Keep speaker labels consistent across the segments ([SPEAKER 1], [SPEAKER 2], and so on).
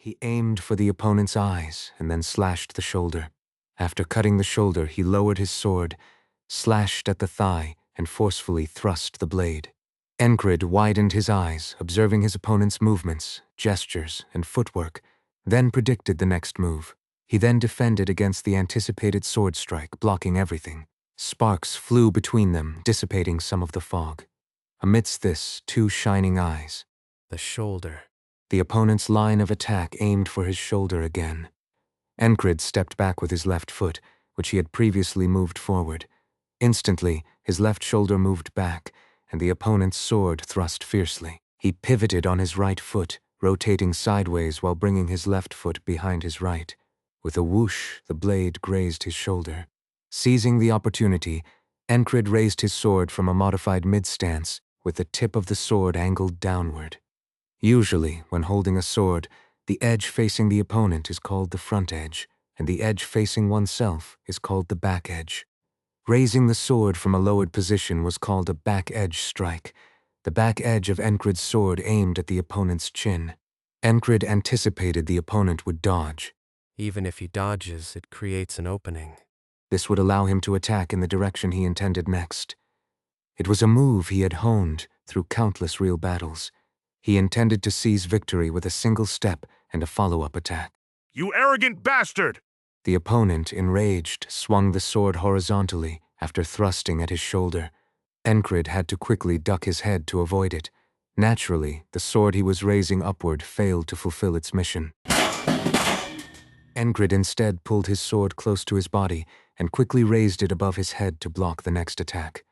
[SPEAKER 1] He aimed for the opponent's eyes and then slashed the shoulder. After cutting the shoulder, he lowered his sword, slashed at the thigh, and forcefully thrust the blade. Enkrid widened his eyes, observing his opponent's movements, gestures, and footwork, then predicted the next move. He then defended against the anticipated sword strike, blocking everything. Sparks flew between them, dissipating some of the fog. Amidst this, two shining eyes.
[SPEAKER 2] The shoulder.
[SPEAKER 1] The opponent's line of attack aimed for his shoulder again. Enkrid stepped back with his left foot, which he had previously moved forward. Instantly, his left shoulder moved back, and the opponent's sword thrust fiercely. He pivoted on his right foot, rotating sideways while bringing his left foot behind his right. With a whoosh, the blade grazed his shoulder. Seizing the opportunity, Enkrid raised his sword from a modified mid-stance, with the tip of the sword angled downward. Usually, when holding a sword, the edge facing the opponent is called the front edge, and the edge facing oneself is called the back edge. Raising the sword from a lowered position was called a back edge strike. The back edge of Enkrid's sword aimed at the opponent's chin. Enkrid anticipated the opponent would dodge.
[SPEAKER 2] Even if he dodges, it creates an opening.
[SPEAKER 1] This would allow him to attack in the direction he intended next. It was a move he had honed through countless real battles. He intended to seize victory with a single step and a follow-up attack.
[SPEAKER 3] You arrogant bastard!
[SPEAKER 1] The opponent, enraged, swung the sword horizontally after thrusting at his shoulder. Enkrid had to quickly duck his head to avoid it. Naturally, the sword he was raising upward failed to fulfill its mission. Enkrid instead pulled his sword close to his body and quickly raised it above his head to block the next attack.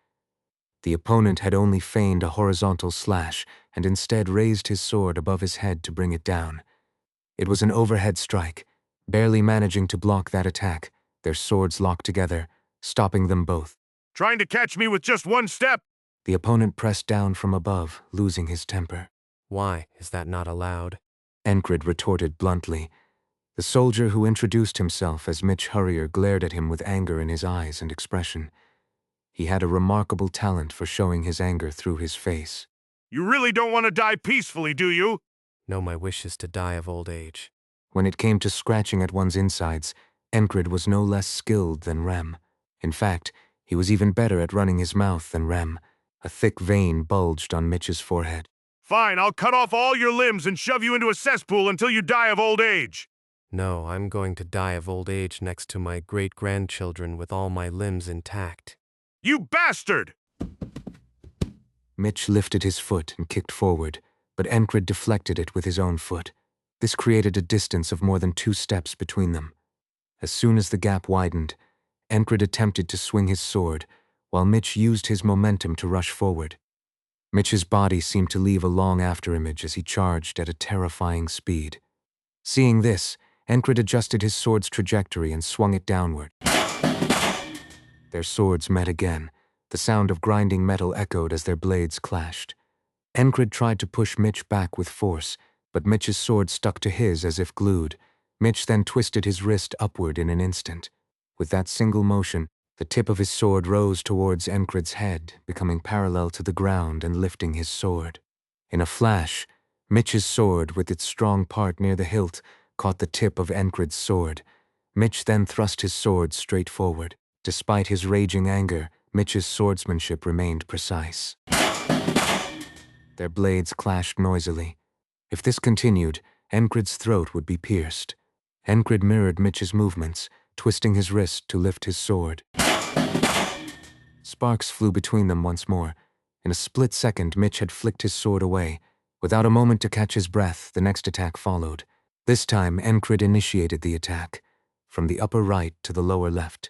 [SPEAKER 1] The opponent had only feigned a horizontal slash and instead raised his sword above his head to bring it down. It was an overhead strike. Barely managing to block that attack, their swords locked together, stopping them both.
[SPEAKER 3] Trying to catch me with just one step?
[SPEAKER 1] The opponent pressed down from above, losing his temper.
[SPEAKER 2] Why is that not allowed?
[SPEAKER 1] Enkrid retorted bluntly. The soldier who introduced himself as Mitch Hurrier glared at him with anger in his eyes and expression. He had a remarkable talent for showing his anger through his face.
[SPEAKER 3] You really don't want to die peacefully, do you?
[SPEAKER 2] No, my wish is to die of old age.
[SPEAKER 1] When it came to scratching at one's insides, Enkrid was no less skilled than Rem. In fact, he was even better at running his mouth than Rem. A thick vein bulged on Mitch's forehead.
[SPEAKER 3] Fine, I'll cut off all your limbs and shove you into a cesspool until you die of old age.
[SPEAKER 2] No, I'm going to die of old age next to my great-grandchildren with all my limbs intact.
[SPEAKER 3] You bastard!
[SPEAKER 1] Mitch lifted his foot and kicked forward, but Enkrid deflected it with his own foot. This created a distance of more than 2 steps between them. As soon as the gap widened, Enkrid attempted to swing his sword, while Mitch used his momentum to rush forward. Mitch's body seemed to leave a long afterimage as he charged at a terrifying speed. Seeing this, Enkrid adjusted his sword's trajectory and swung it downward. Their swords met again. The sound of grinding metal echoed as their blades clashed. Enkrid tried to push Mitch back with force, but Mitch's sword stuck to his as if glued. Mitch then twisted his wrist upward in an instant. With that single motion, the tip of his sword rose towards Enkrid's head, becoming parallel to the ground and lifting his sword. In a flash, Mitch's sword, with its strong part near the hilt, caught the tip of Enkrid's sword. Mitch then thrust his sword straight forward. Despite his raging anger, Mitch's swordsmanship remained precise. Their blades clashed noisily. If this continued, Enkrid's throat would be pierced. Enkrid mirrored Mitch's movements, twisting his wrist to lift his sword. Sparks flew between them once more. In a split second, Mitch had flicked his sword away. Without a moment to catch his breath, the next attack followed. This time, Enkrid initiated the attack, from the upper right to the lower left.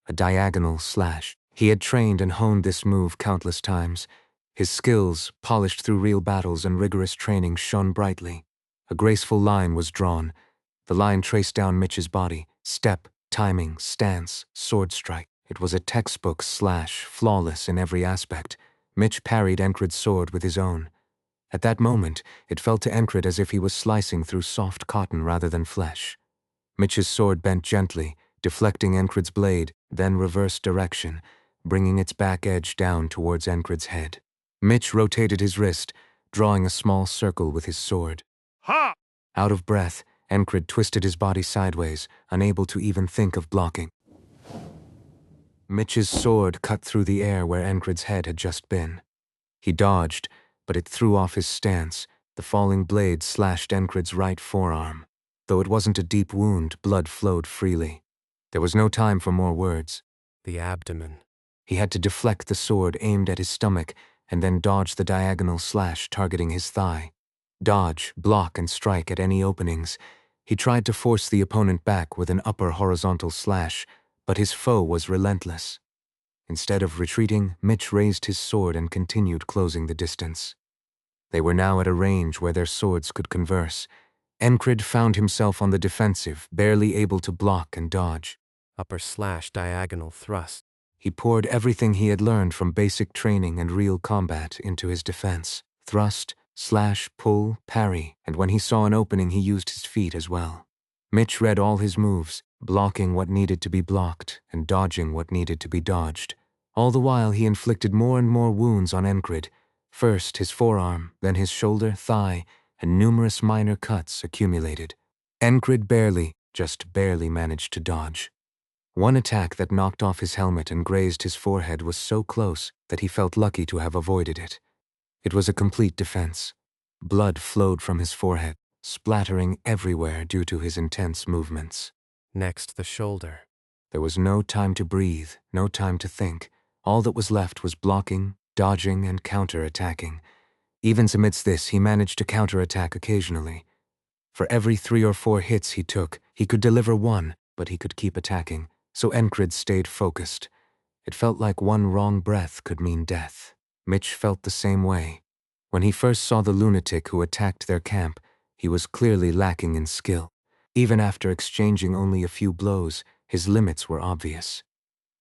[SPEAKER 1] A diagonal slash. He had trained and honed this move countless times. His skills, polished through real battles and rigorous training, shone brightly. A graceful line was drawn. The line traced down Mitch's body. Step, timing, stance, sword strike. It was a textbook slash, flawless in every aspect. Mitch parried Enkrid's sword with his own. At that moment, it felt to Enkrid as if he was slicing through soft cotton rather than flesh. Mitch's sword bent gently, deflecting Enkrid's blade, then reversed direction, bringing its back edge down towards Enkrid's head. Mitch rotated his wrist, drawing a small circle with his sword.
[SPEAKER 3] Ha!
[SPEAKER 1] Out of breath, Enkrid twisted his body sideways, unable to even think of blocking. Mitch's sword cut through the air where Enkrid's head had just been. He dodged, but it threw off his stance. The falling blade slashed Enkrid's right forearm. Though it wasn't a deep wound, blood flowed freely. There was no time for more words.
[SPEAKER 2] The abdomen.
[SPEAKER 1] He had to deflect the sword aimed at his stomach and then dodge the diagonal slash targeting his thigh. Dodge, block, and strike at any openings. He tried to force the opponent back with an upper horizontal slash, but his foe was relentless. Instead of retreating, Mitch raised his sword and continued closing the distance. They were now at a range where their swords could converse. Enkrid found himself on the defensive, barely able to block and dodge.
[SPEAKER 2] Upper slash diagonal thrust.
[SPEAKER 1] He poured everything he had learned from basic training and real combat into his defense. Thrust, slash, pull, parry, and when he saw an opening he used his feet as well. Mitch read all his moves, blocking what needed to be blocked and dodging what needed to be dodged. All the while he inflicted more and more wounds on Enkrid. First his forearm, then his shoulder, thigh, and numerous minor cuts accumulated. Enkrid just barely managed to dodge. One attack that knocked off his helmet and grazed his forehead was so close that he felt lucky to have avoided it. It was a complete defense. Blood flowed from his forehead, splattering everywhere due to his intense movements.
[SPEAKER 2] Next, the shoulder.
[SPEAKER 1] There was no time to breathe, no time to think. All that was left was blocking, dodging, and counter-attacking. Even amidst this, he managed to counter-attack occasionally. For every 3 or 4 hits he took, he could deliver one, but he could keep attacking, so Enkrid stayed focused. It felt like one wrong breath could mean death. Mitch felt the same way. When he first saw the lunatic who attacked their camp, he was clearly lacking in skill. Even after exchanging only a few blows, his limits were obvious.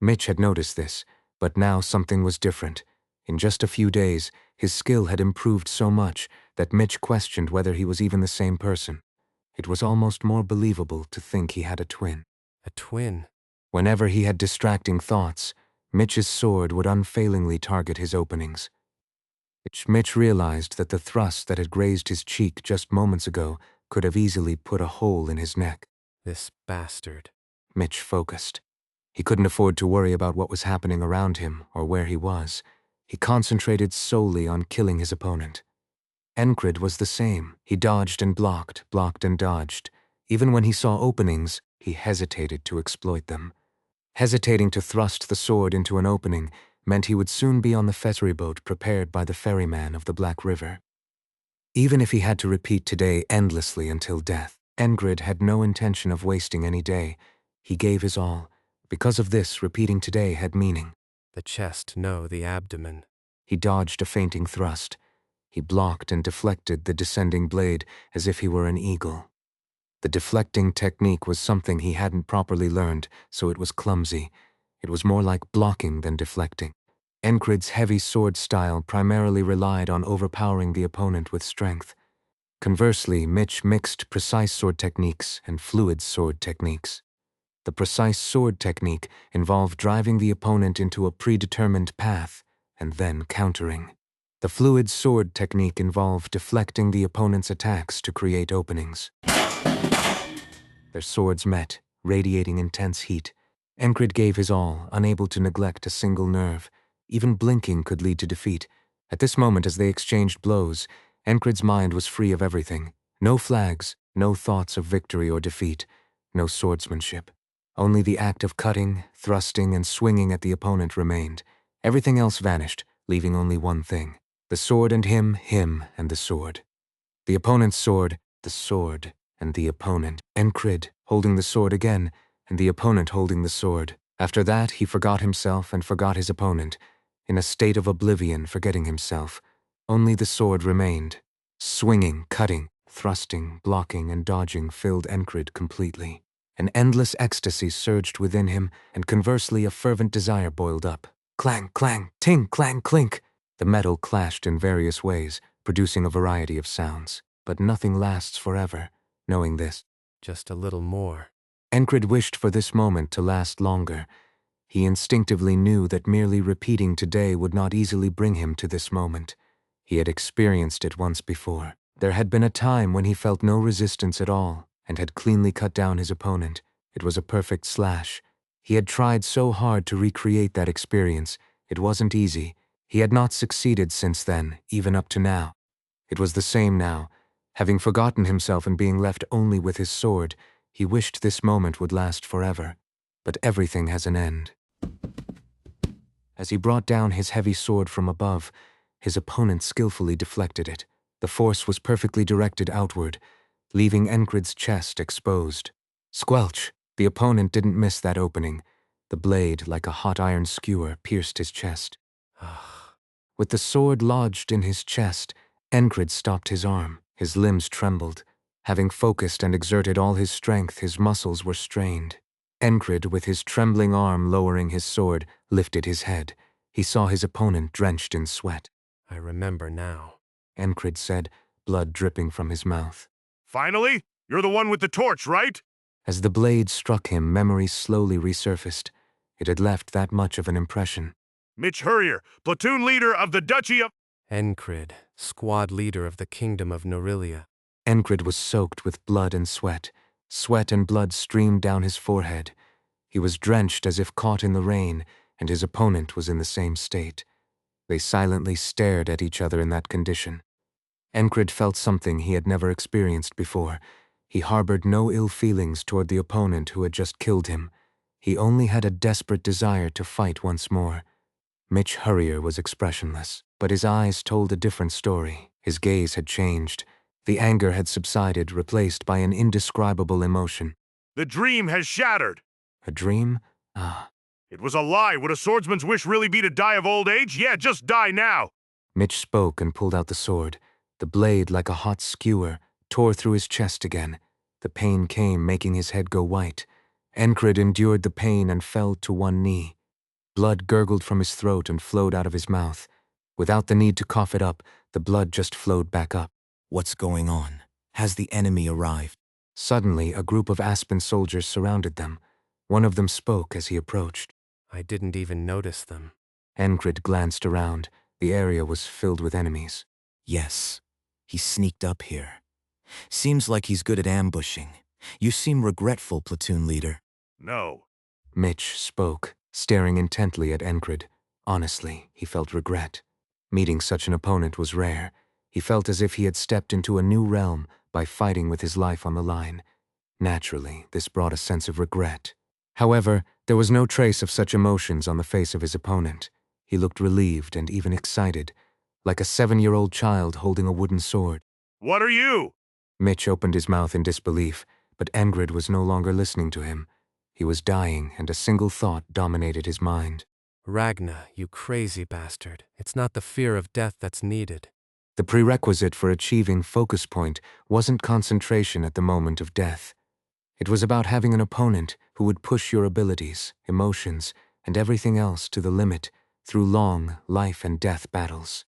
[SPEAKER 1] Mitch had noticed this, but now something was different. In just a few days, his skill had improved so much that Mitch questioned whether he was even the same person. It was almost more believable to think he had a twin.
[SPEAKER 2] A twin.
[SPEAKER 1] Whenever he had distracting thoughts, Mitch's sword would unfailingly target his openings. Mitch realized that the thrust that had grazed his cheek just moments ago could have easily put a hole in his neck.
[SPEAKER 2] This bastard.
[SPEAKER 1] Mitch focused. He couldn't afford to worry about what was happening around him or where he was. He concentrated solely on killing his opponent. Enkrid was the same. He dodged and blocked and dodged. Even when he saw openings, he hesitated to exploit them. Hesitating to thrust the sword into an opening meant he would soon be on the ferryboat prepared by the ferryman of the Black River. Even if he had to repeat today endlessly until death, Enkrid had no intention of wasting any day. He gave his all. Because of this, repeating today had meaning.
[SPEAKER 2] The chest, no, the abdomen.
[SPEAKER 1] He dodged a fainting thrust. He blocked and deflected the descending blade as if he were an eagle. The deflecting technique was something he hadn't properly learned, so it was clumsy. It was more like blocking than deflecting. Enkrid's heavy sword style primarily relied on overpowering the opponent with strength. Conversely, Mitch mixed precise sword techniques and fluid sword techniques. The precise sword technique involved driving the opponent into a predetermined path and then countering. The fluid sword technique involved deflecting the opponent's attacks to create openings. Their swords met, radiating intense heat. Enkrid gave his all, unable to neglect a single nerve. Even blinking could lead to defeat. At this moment, as they exchanged blows, Enkrid's mind was free of everything. No flags, no thoughts of victory or defeat, no swordsmanship. Only the act of cutting, thrusting, and swinging at the opponent remained. Everything else vanished, leaving only one thing. The sword and him and the sword. The opponent's sword, the sword, and the opponent. Enkrid, holding the sword again, and the opponent holding the sword. After that, he forgot himself and forgot his opponent. In a state of oblivion, forgetting himself. Only the sword remained. Swinging, cutting, thrusting, blocking, and dodging filled Enkrid completely. An endless ecstasy surged within him, and conversely a fervent desire boiled up. Clang, clang, ting, clang, clink. The metal clashed in various ways, producing a variety of sounds. But nothing lasts forever. Knowing this,
[SPEAKER 2] Just a little more.
[SPEAKER 1] Enkrid wished for this moment to last longer. He instinctively knew that merely repeating today would not easily bring him to this moment. He had experienced it once before. There had been a time when he felt no resistance at all, and had cleanly cut down his opponent. It was a perfect slash. He had tried so hard to recreate that experience. It wasn't easy. He had not succeeded since then, even up to now. It was the same now. Having forgotten himself and being left only with his sword, he wished this moment would last forever. But everything has an end. As he brought down his heavy sword from above, his opponent skillfully deflected it. The force was perfectly directed outward, leaving Enkrid's chest exposed. Squelch! The opponent didn't miss that opening. The blade, like a hot iron skewer, pierced his chest. With the sword lodged in his chest, Enkrid stopped his arm. His limbs trembled. Having focused and exerted all his strength, his muscles were strained. Enkrid, with his trembling arm lowering his sword, lifted his head. He saw his opponent drenched in sweat.
[SPEAKER 2] I remember now,
[SPEAKER 1] Enkrid said, blood dripping from his mouth.
[SPEAKER 3] Finally? You're the one with the torch, right?
[SPEAKER 1] As the blade struck him, memory slowly resurfaced. It had left that much of an impression.
[SPEAKER 3] Mitch Hurrier, platoon leader of the Duchy of...
[SPEAKER 2] Enkrid, squad leader of the Kingdom of Norelia.
[SPEAKER 1] Enkrid was soaked with blood and sweat. Sweat and blood streamed down his forehead. He was drenched as if caught in the rain, and his opponent was in the same state. They silently stared at each other in that condition. Enkrid felt something he had never experienced before. He harbored no ill feelings toward the opponent who had just killed him. He only had a desperate desire to fight once more. Mitch Hurrier was expressionless, but his eyes told a different story. His gaze had changed. The anger had subsided, replaced by an indescribable emotion.
[SPEAKER 3] The dream has shattered.
[SPEAKER 1] A dream? Ah.
[SPEAKER 3] It was a lie. Would a swordsman's wish really be to die of old age? Yeah, just die now.
[SPEAKER 1] Mitch spoke and pulled out the sword. The blade, like a hot skewer, tore through his chest again. The pain came, making his head go white. Enkrid endured the pain and fell to one knee. Blood gurgled from his throat and flowed out of his mouth. Without the need to cough it up, the blood just flowed back up.
[SPEAKER 4] What's going on? Has the enemy arrived?
[SPEAKER 1] Suddenly, a group of Aspen soldiers surrounded them. One of them spoke as he approached.
[SPEAKER 2] I didn't even notice them.
[SPEAKER 1] Enkrid glanced around. The area was filled with enemies.
[SPEAKER 4] Yes, he sneaked up here. Seems like he's good at ambushing. You seem regretful, platoon leader.
[SPEAKER 3] No.
[SPEAKER 1] Mitch spoke, staring intently at Enkrid. Honestly, he felt regret. Meeting such an opponent was rare. He felt as if he had stepped into a new realm by fighting with his life on the line. Naturally, this brought a sense of regret. However, there was no trace of such emotions on the face of his opponent. He looked relieved and even excited, like a 7-year-old child holding a wooden sword.
[SPEAKER 3] What are you?
[SPEAKER 1] Mitch opened his mouth in disbelief, but Enkrid was no longer listening to him. He was dying, and a single thought dominated his mind.
[SPEAKER 2] Ragna, you crazy bastard. It's not the fear of death that's needed.
[SPEAKER 1] The prerequisite for achieving focus point wasn't concentration at the moment of death. It was about having an opponent who would push your abilities, emotions, and everything else to the limit through long life and death battles.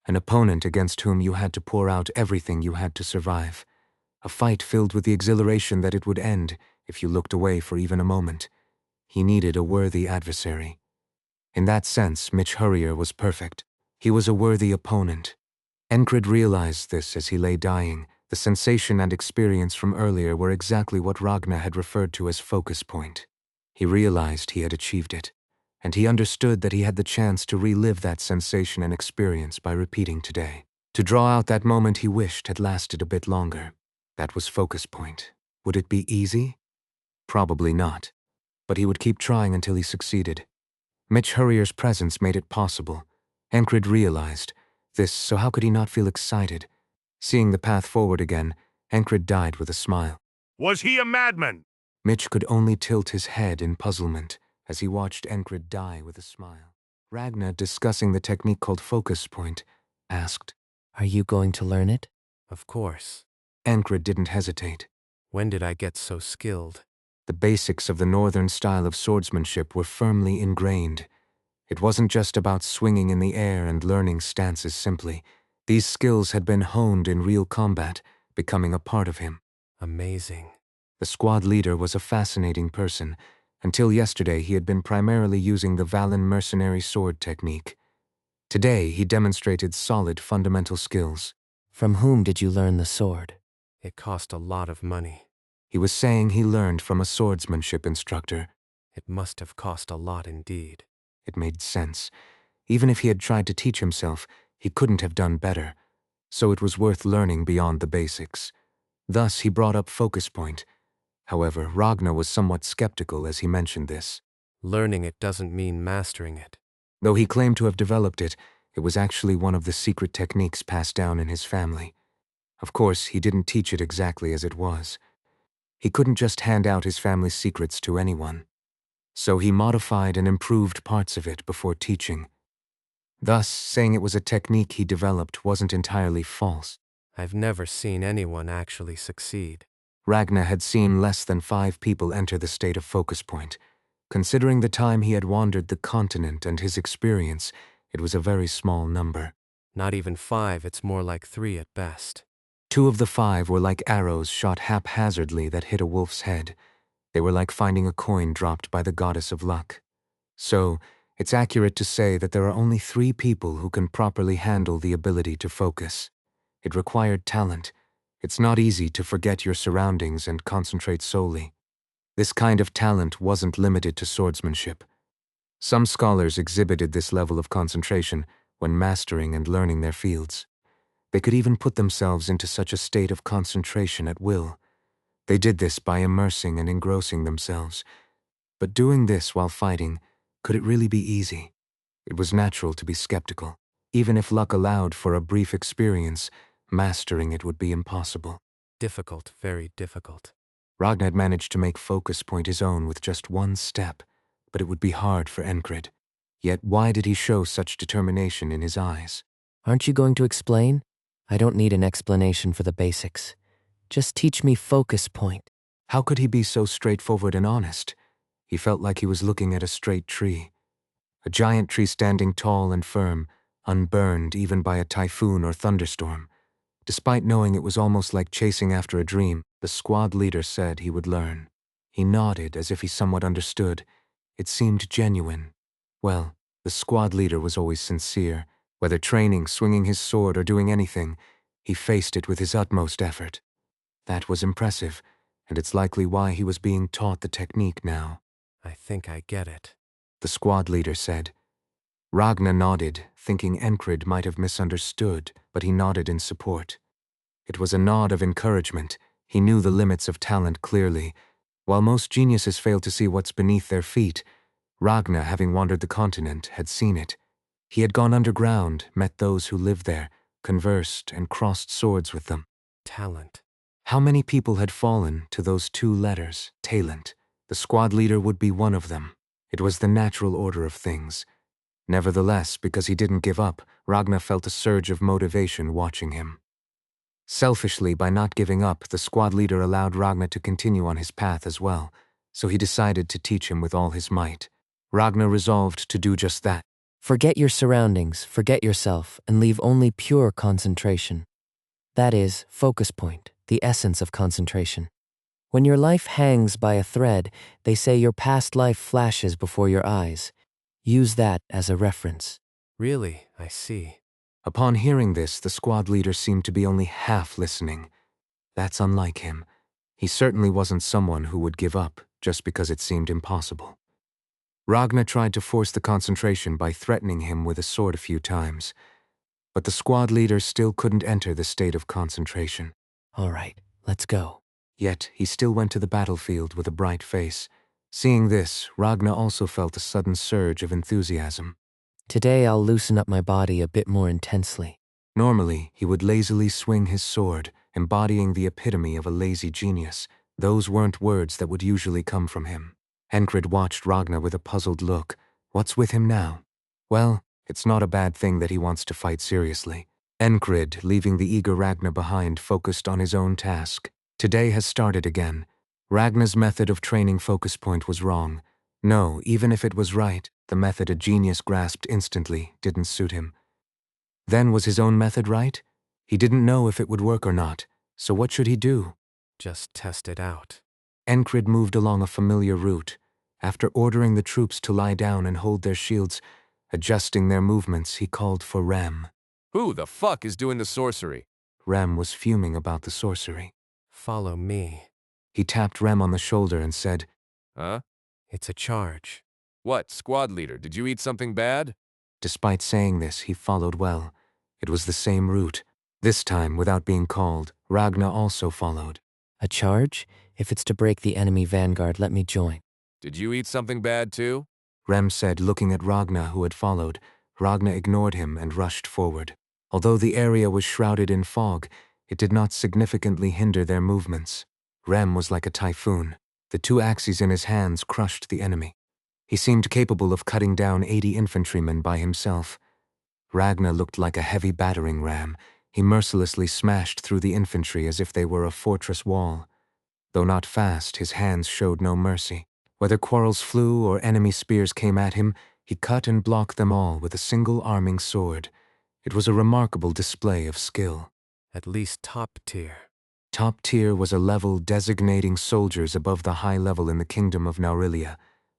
[SPEAKER 1] An opponent against whom you had to pour out everything you had to survive. A fight filled with the exhilaration that it would end if you looked away for even a moment. He needed a worthy adversary. In that sense, Mitch Hurrier was perfect. He was a worthy opponent. Enkrid realized this as he lay dying. The sensation and experience from earlier were exactly what Ragna had referred to as focus point. He realized he had achieved it, and he understood that he had the chance to relive that sensation and experience by repeating today. To draw out that moment he wished had lasted a bit longer. That was focus point. Would it be easy? Probably not. But he would keep trying until he succeeded. Mitch Hurrier's presence made it possible. Enkrid realized this, so how could he not feel excited? Seeing the path forward again, Enkrid died with a smile.
[SPEAKER 3] Was he a madman?
[SPEAKER 1] Mitch could only tilt his head in puzzlement as he watched Enkrid die with a smile. Ragna, discussing the technique called focus point, asked,
[SPEAKER 4] Are you going to learn it?
[SPEAKER 2] Of course.
[SPEAKER 1] Enkrid didn't hesitate.
[SPEAKER 2] When did I get so skilled?
[SPEAKER 1] The basics of the northern style of swordsmanship were firmly ingrained. It wasn't just about swinging in the air and learning stances simply. These skills had been honed in real combat, becoming a part of him.
[SPEAKER 2] Amazing.
[SPEAKER 1] The squad leader was a fascinating person. Until yesterday, he had been primarily using the Valen mercenary sword technique. Today, he demonstrated solid fundamental skills.
[SPEAKER 4] From whom did you learn the sword?
[SPEAKER 2] It cost a lot of money.
[SPEAKER 1] He was saying he learned from a swordsmanship instructor.
[SPEAKER 2] It must have cost a lot indeed.
[SPEAKER 1] It made sense. Even if he had tried to teach himself, he couldn't have done better, so it was worth learning beyond the basics. Thus, he brought up focus point. However, Ragnar was somewhat skeptical as he mentioned this.
[SPEAKER 2] Learning it doesn't mean mastering it.
[SPEAKER 1] Though he claimed to have developed it, it was actually one of the secret techniques passed down in his family. Of course, he didn't teach it exactly as it was. He couldn't just hand out his family's secrets to anyone. So he modified and improved parts of it before teaching. Thus, saying it was a technique he developed wasn't entirely false.
[SPEAKER 2] I've never seen anyone actually succeed.
[SPEAKER 1] Ragnar had seen less than 5 people enter the state of focus point. Considering the time he had wandered the continent and his experience, it was a very small number.
[SPEAKER 2] Not even 5, it's more like 3 at best.
[SPEAKER 1] 2 of the 5 were like arrows shot haphazardly that hit a wolf's head. They were like finding a coin dropped by the goddess of luck. So, it's accurate to say that there are only 3 people who can properly handle the ability to focus. It required talent. It's not easy to forget your surroundings and concentrate solely. This kind of talent wasn't limited to swordsmanship. Some scholars exhibited this level of concentration when mastering and learning their fields. They could even put themselves into such a state of concentration at will. They did this by immersing and engrossing themselves. But doing this while fighting, could it really be easy? It was natural to be skeptical. Even if luck allowed for a brief experience, mastering it would be impossible.
[SPEAKER 2] Difficult, very difficult.
[SPEAKER 1] Ragnar had managed to make focus point his own with just 1 step, but it would be hard for Enkrid. Yet why did he show such determination in his eyes?
[SPEAKER 5] Aren't you going to explain? I don't need an explanation for the basics. Just teach me focus point.
[SPEAKER 1] How could he be so straightforward and honest? He felt like he was looking at a straight tree. A giant tree standing tall and firm, unburned even by a typhoon or thunderstorm. Despite knowing it was almost like chasing after a dream, the squad leader said he would learn. He nodded as if he somewhat understood. It seemed genuine. Well, the squad leader was always sincere. Whether training, swinging his sword, or doing anything, he faced it with his utmost effort. That was impressive, and it's likely why he was being taught the technique now.
[SPEAKER 2] I think I get it.
[SPEAKER 1] The squad leader said. Ragnar nodded, thinking Enkrid might have misunderstood, but he nodded in support. It was a nod of encouragement. He knew the limits of talent clearly. While most geniuses fail to see what's beneath their feet, Ragnar, having wandered the continent, had seen it. He had gone underground, met those who lived there, conversed, and crossed swords with them.
[SPEAKER 2] Talent.
[SPEAKER 1] How many people had fallen to those 2 letters, talent? The squad leader would be one of them. It was the natural order of things. Nevertheless, because he didn't give up, Ragnar felt a surge of motivation watching him. Selfishly, by not giving up, the squad leader allowed Ragnar to continue on his path as well, so he decided to teach him with all his might. Ragnar resolved to do just that.
[SPEAKER 5] Forget your surroundings, forget yourself, and leave only pure concentration. That is, focus point, the essence of concentration. When your life hangs by a thread, they say your past life flashes before your eyes. Use that as a reference.
[SPEAKER 2] Really, I see.
[SPEAKER 1] Upon hearing this, the squad leader seemed to be only half listening. That's unlike him. He certainly wasn't someone who would give up just because it seemed impossible. Ragnar tried to force the concentration by threatening him with a sword a few times, but the squad leader still couldn't enter the state of concentration.
[SPEAKER 5] All right, let's go.
[SPEAKER 1] Yet, he still went to the battlefield with a bright face. Seeing this, Ragnar also felt a sudden surge of enthusiasm.
[SPEAKER 5] Today I'll loosen up my body a bit more intensely.
[SPEAKER 1] Normally, he would lazily swing his sword, embodying the epitome of a lazy genius. Those weren't words that would usually come from him. Enkrid watched Ragnar with a puzzled look. What's with him now? Well, it's not a bad thing that he wants to fight seriously. Enkrid, leaving the eager Ragnar behind, focused on his own task. Today has started again. Ragnar's method of training focus point was wrong. No, even if it was right, the method a genius grasped instantly didn't suit him. Then was his own method right? He didn't know if it would work or not, so what should he do?
[SPEAKER 2] Just test it out.
[SPEAKER 1] Enkrid moved along a familiar route. After ordering the troops to lie down and hold their shields, adjusting their movements, he called for Rem.
[SPEAKER 6] Who the fuck is doing the sorcery?
[SPEAKER 1] Rem was fuming about the sorcery.
[SPEAKER 2] Follow me.
[SPEAKER 1] He tapped Rem on the shoulder and said,
[SPEAKER 6] Huh?
[SPEAKER 2] It's a charge.
[SPEAKER 6] What, squad leader, did you eat something bad?
[SPEAKER 1] Despite saying this, he followed well. It was the same route. This time, without being called, Ragna also followed.
[SPEAKER 5] A charge? If it's to break the enemy vanguard, let me join.
[SPEAKER 6] Did you eat something bad too?
[SPEAKER 1] Rem said, looking at Ragna, who had followed. Ragna ignored him and rushed forward. Although the area was shrouded in fog, it did not significantly hinder their movements. Rem was like a typhoon. The two axes in his hands crushed the enemy. He seemed capable of cutting down 80 infantrymen by himself. Ragna looked like a heavy battering ram. He mercilessly smashed through the infantry as if they were a fortress wall. Though not fast, his hands showed no mercy. Whether quarrels flew or enemy spears came at him, he cut and blocked them all with a single arming sword. It was a remarkable display of skill.
[SPEAKER 2] At least top tier.
[SPEAKER 1] Top tier was a level designating soldiers above the high level in the kingdom of Naurilia.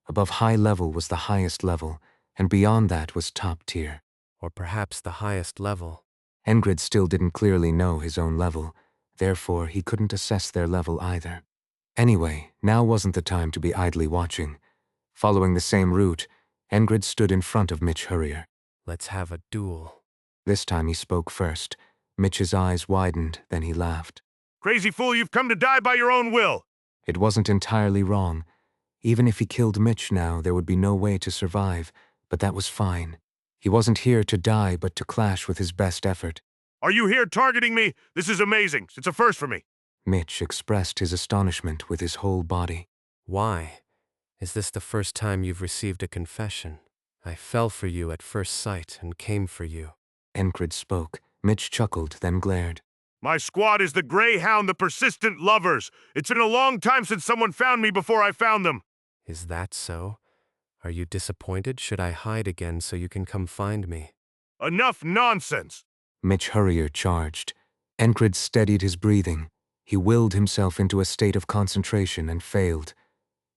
[SPEAKER 1] Above high level was the highest level, and beyond that was top tier.
[SPEAKER 2] Or perhaps the highest level.
[SPEAKER 1] Enkrid still didn't clearly know his own level, therefore he couldn't assess their level either. Anyway, now wasn't the time to be idly watching. Following the same route, Enkrid stood in front of Mitch Hurrier.
[SPEAKER 2] Let's have a duel.
[SPEAKER 1] This time he spoke first. Mitch's eyes widened, then he laughed.
[SPEAKER 3] Crazy fool, you've come to die by your own will.
[SPEAKER 1] It wasn't entirely wrong. Even if he killed Mitch now, there would be no way to survive, but that was fine. He wasn't here to die, but to clash with his best effort.
[SPEAKER 3] Are you here targeting me? This is amazing. It's a first for me.
[SPEAKER 1] Mitch expressed his astonishment with his whole body.
[SPEAKER 2] Why? Is this the first time you've received a confession? I fell for you at first sight and came for you.
[SPEAKER 1] Enkrid spoke. Mitch chuckled, then glared.
[SPEAKER 3] My squad is the Greyhound, the Persistent Lovers. It's been a long time since someone found me before I found them.
[SPEAKER 2] Is that so? Are you disappointed? Should I hide again so you can come find me?
[SPEAKER 3] Enough nonsense.
[SPEAKER 1] Mitch Hurrier charged. Enkrid steadied his breathing. He willed himself into a state of concentration and failed.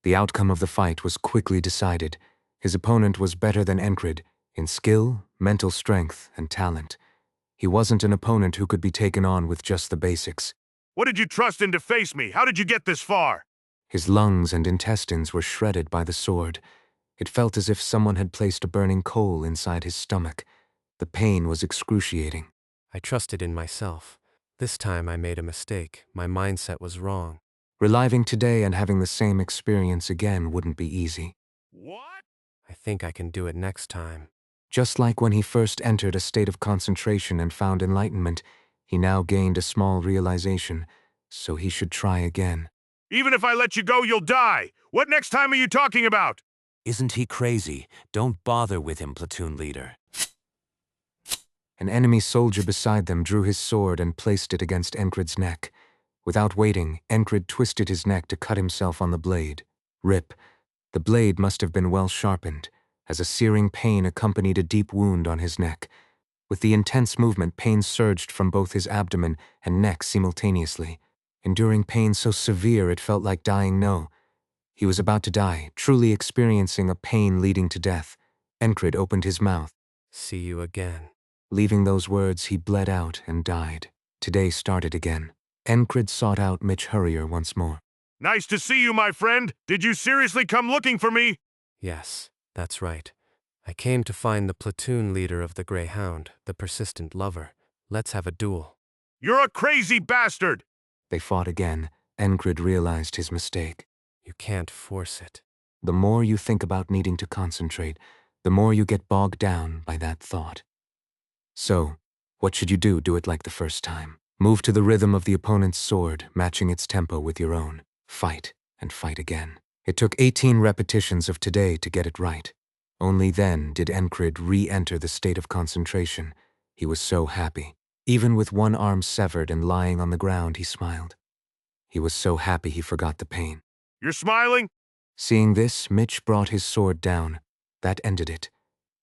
[SPEAKER 1] The outcome of the fight was quickly decided. His opponent was better than Enkrid in skill, mental strength, and talent. He wasn't an opponent who could be taken on with just the basics.
[SPEAKER 3] What did you trust in to face me? How did you get this far?
[SPEAKER 1] His lungs and intestines were shredded by the sword. It felt as if someone had placed a burning coal inside his stomach. The pain was excruciating.
[SPEAKER 2] I trusted in myself. This time I made a mistake. My mindset was wrong.
[SPEAKER 1] Reliving today and having the same experience again wouldn't be easy.
[SPEAKER 3] What?
[SPEAKER 2] I think I can do it next time.
[SPEAKER 1] Just like when he first entered a state of concentration and found enlightenment, he now gained a small realization, so he should try again.
[SPEAKER 3] Even if I let you go, you'll die. What next time are you talking about?
[SPEAKER 4] Isn't he crazy? Don't bother with him, platoon leader.
[SPEAKER 1] An enemy soldier beside them drew his sword and placed it against Enkrid's neck. Without waiting, Enkrid twisted his neck to cut himself on the blade. Rip. The blade must have been well sharpened, as a searing pain accompanied a deep wound on his neck. With the intense movement, pain surged from both his abdomen and neck simultaneously. Enduring pain so severe it felt like dying. No. He was about to die, truly experiencing a pain leading to death. Enkrid opened his mouth.
[SPEAKER 2] See you again.
[SPEAKER 1] Leaving those words, he bled out and died. Today started again. Enkrid sought out Mitch Hurrier once more.
[SPEAKER 3] Nice to see you, my friend. Did you seriously come looking for me?
[SPEAKER 2] Yes, that's right. I came to find the platoon leader of the Greyhound, the Persistent Lover. Let's have a duel.
[SPEAKER 3] You're a crazy bastard.
[SPEAKER 1] They fought again. Enkrid realized his mistake.
[SPEAKER 2] You can't force it.
[SPEAKER 1] The more you think about needing to concentrate, the more you get bogged down by that thought. So, what should you do? Do it like the first time. Move to the rhythm of the opponent's sword, matching its tempo with your own. Fight, and fight again. It took 18 repetitions of today to get it right. Only then did Enkrid re-enter the state of concentration. He was so happy. Even with one arm severed and lying on the ground, he smiled. He was so happy he forgot the pain.
[SPEAKER 3] You're smiling?
[SPEAKER 1] Seeing this, Mitch brought his sword down. That ended it.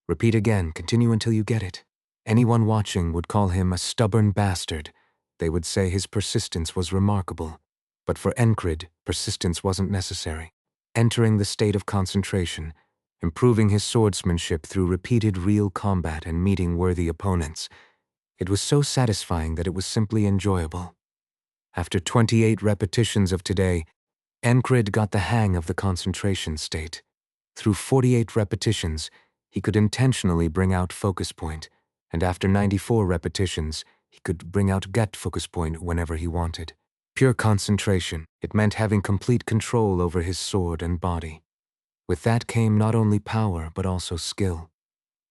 [SPEAKER 1] Repeat again, continue until you get it. Anyone watching would call him a stubborn bastard. They would say his persistence was remarkable. But for Enkrid, persistence wasn't necessary. Entering the state of concentration, improving his swordsmanship through repeated real combat and meeting worthy opponents, it was so satisfying that it was simply enjoyable. After 28 repetitions of today, Enkrid got the hang of the concentration state. Through 48 repetitions, he could intentionally bring out focus point, and after 94 repetitions, he could bring out get focus point whenever he wanted. Pure concentration, it meant having complete control over his sword and body. With that came not only power, but also skill.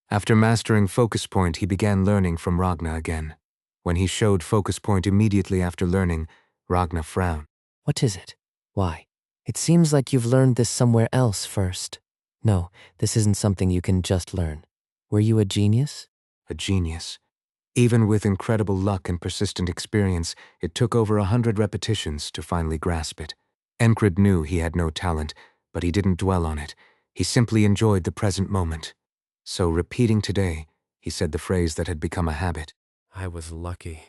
[SPEAKER 1] After mastering focus point, he began learning from Ragna again. When he showed focus point immediately after learning, Ragna frowned.
[SPEAKER 5] What is it? Why? It seems like you've learned this somewhere else first. No, this isn't something you can just learn. Were you a genius?
[SPEAKER 1] A genius. Even with incredible luck and persistent experience, it took over 100 repetitions to finally grasp it. Enkrid knew he had no talent, but he didn't dwell on it. He simply enjoyed the present moment. So, repeating today, he said the phrase that had become a habit.
[SPEAKER 2] I was lucky.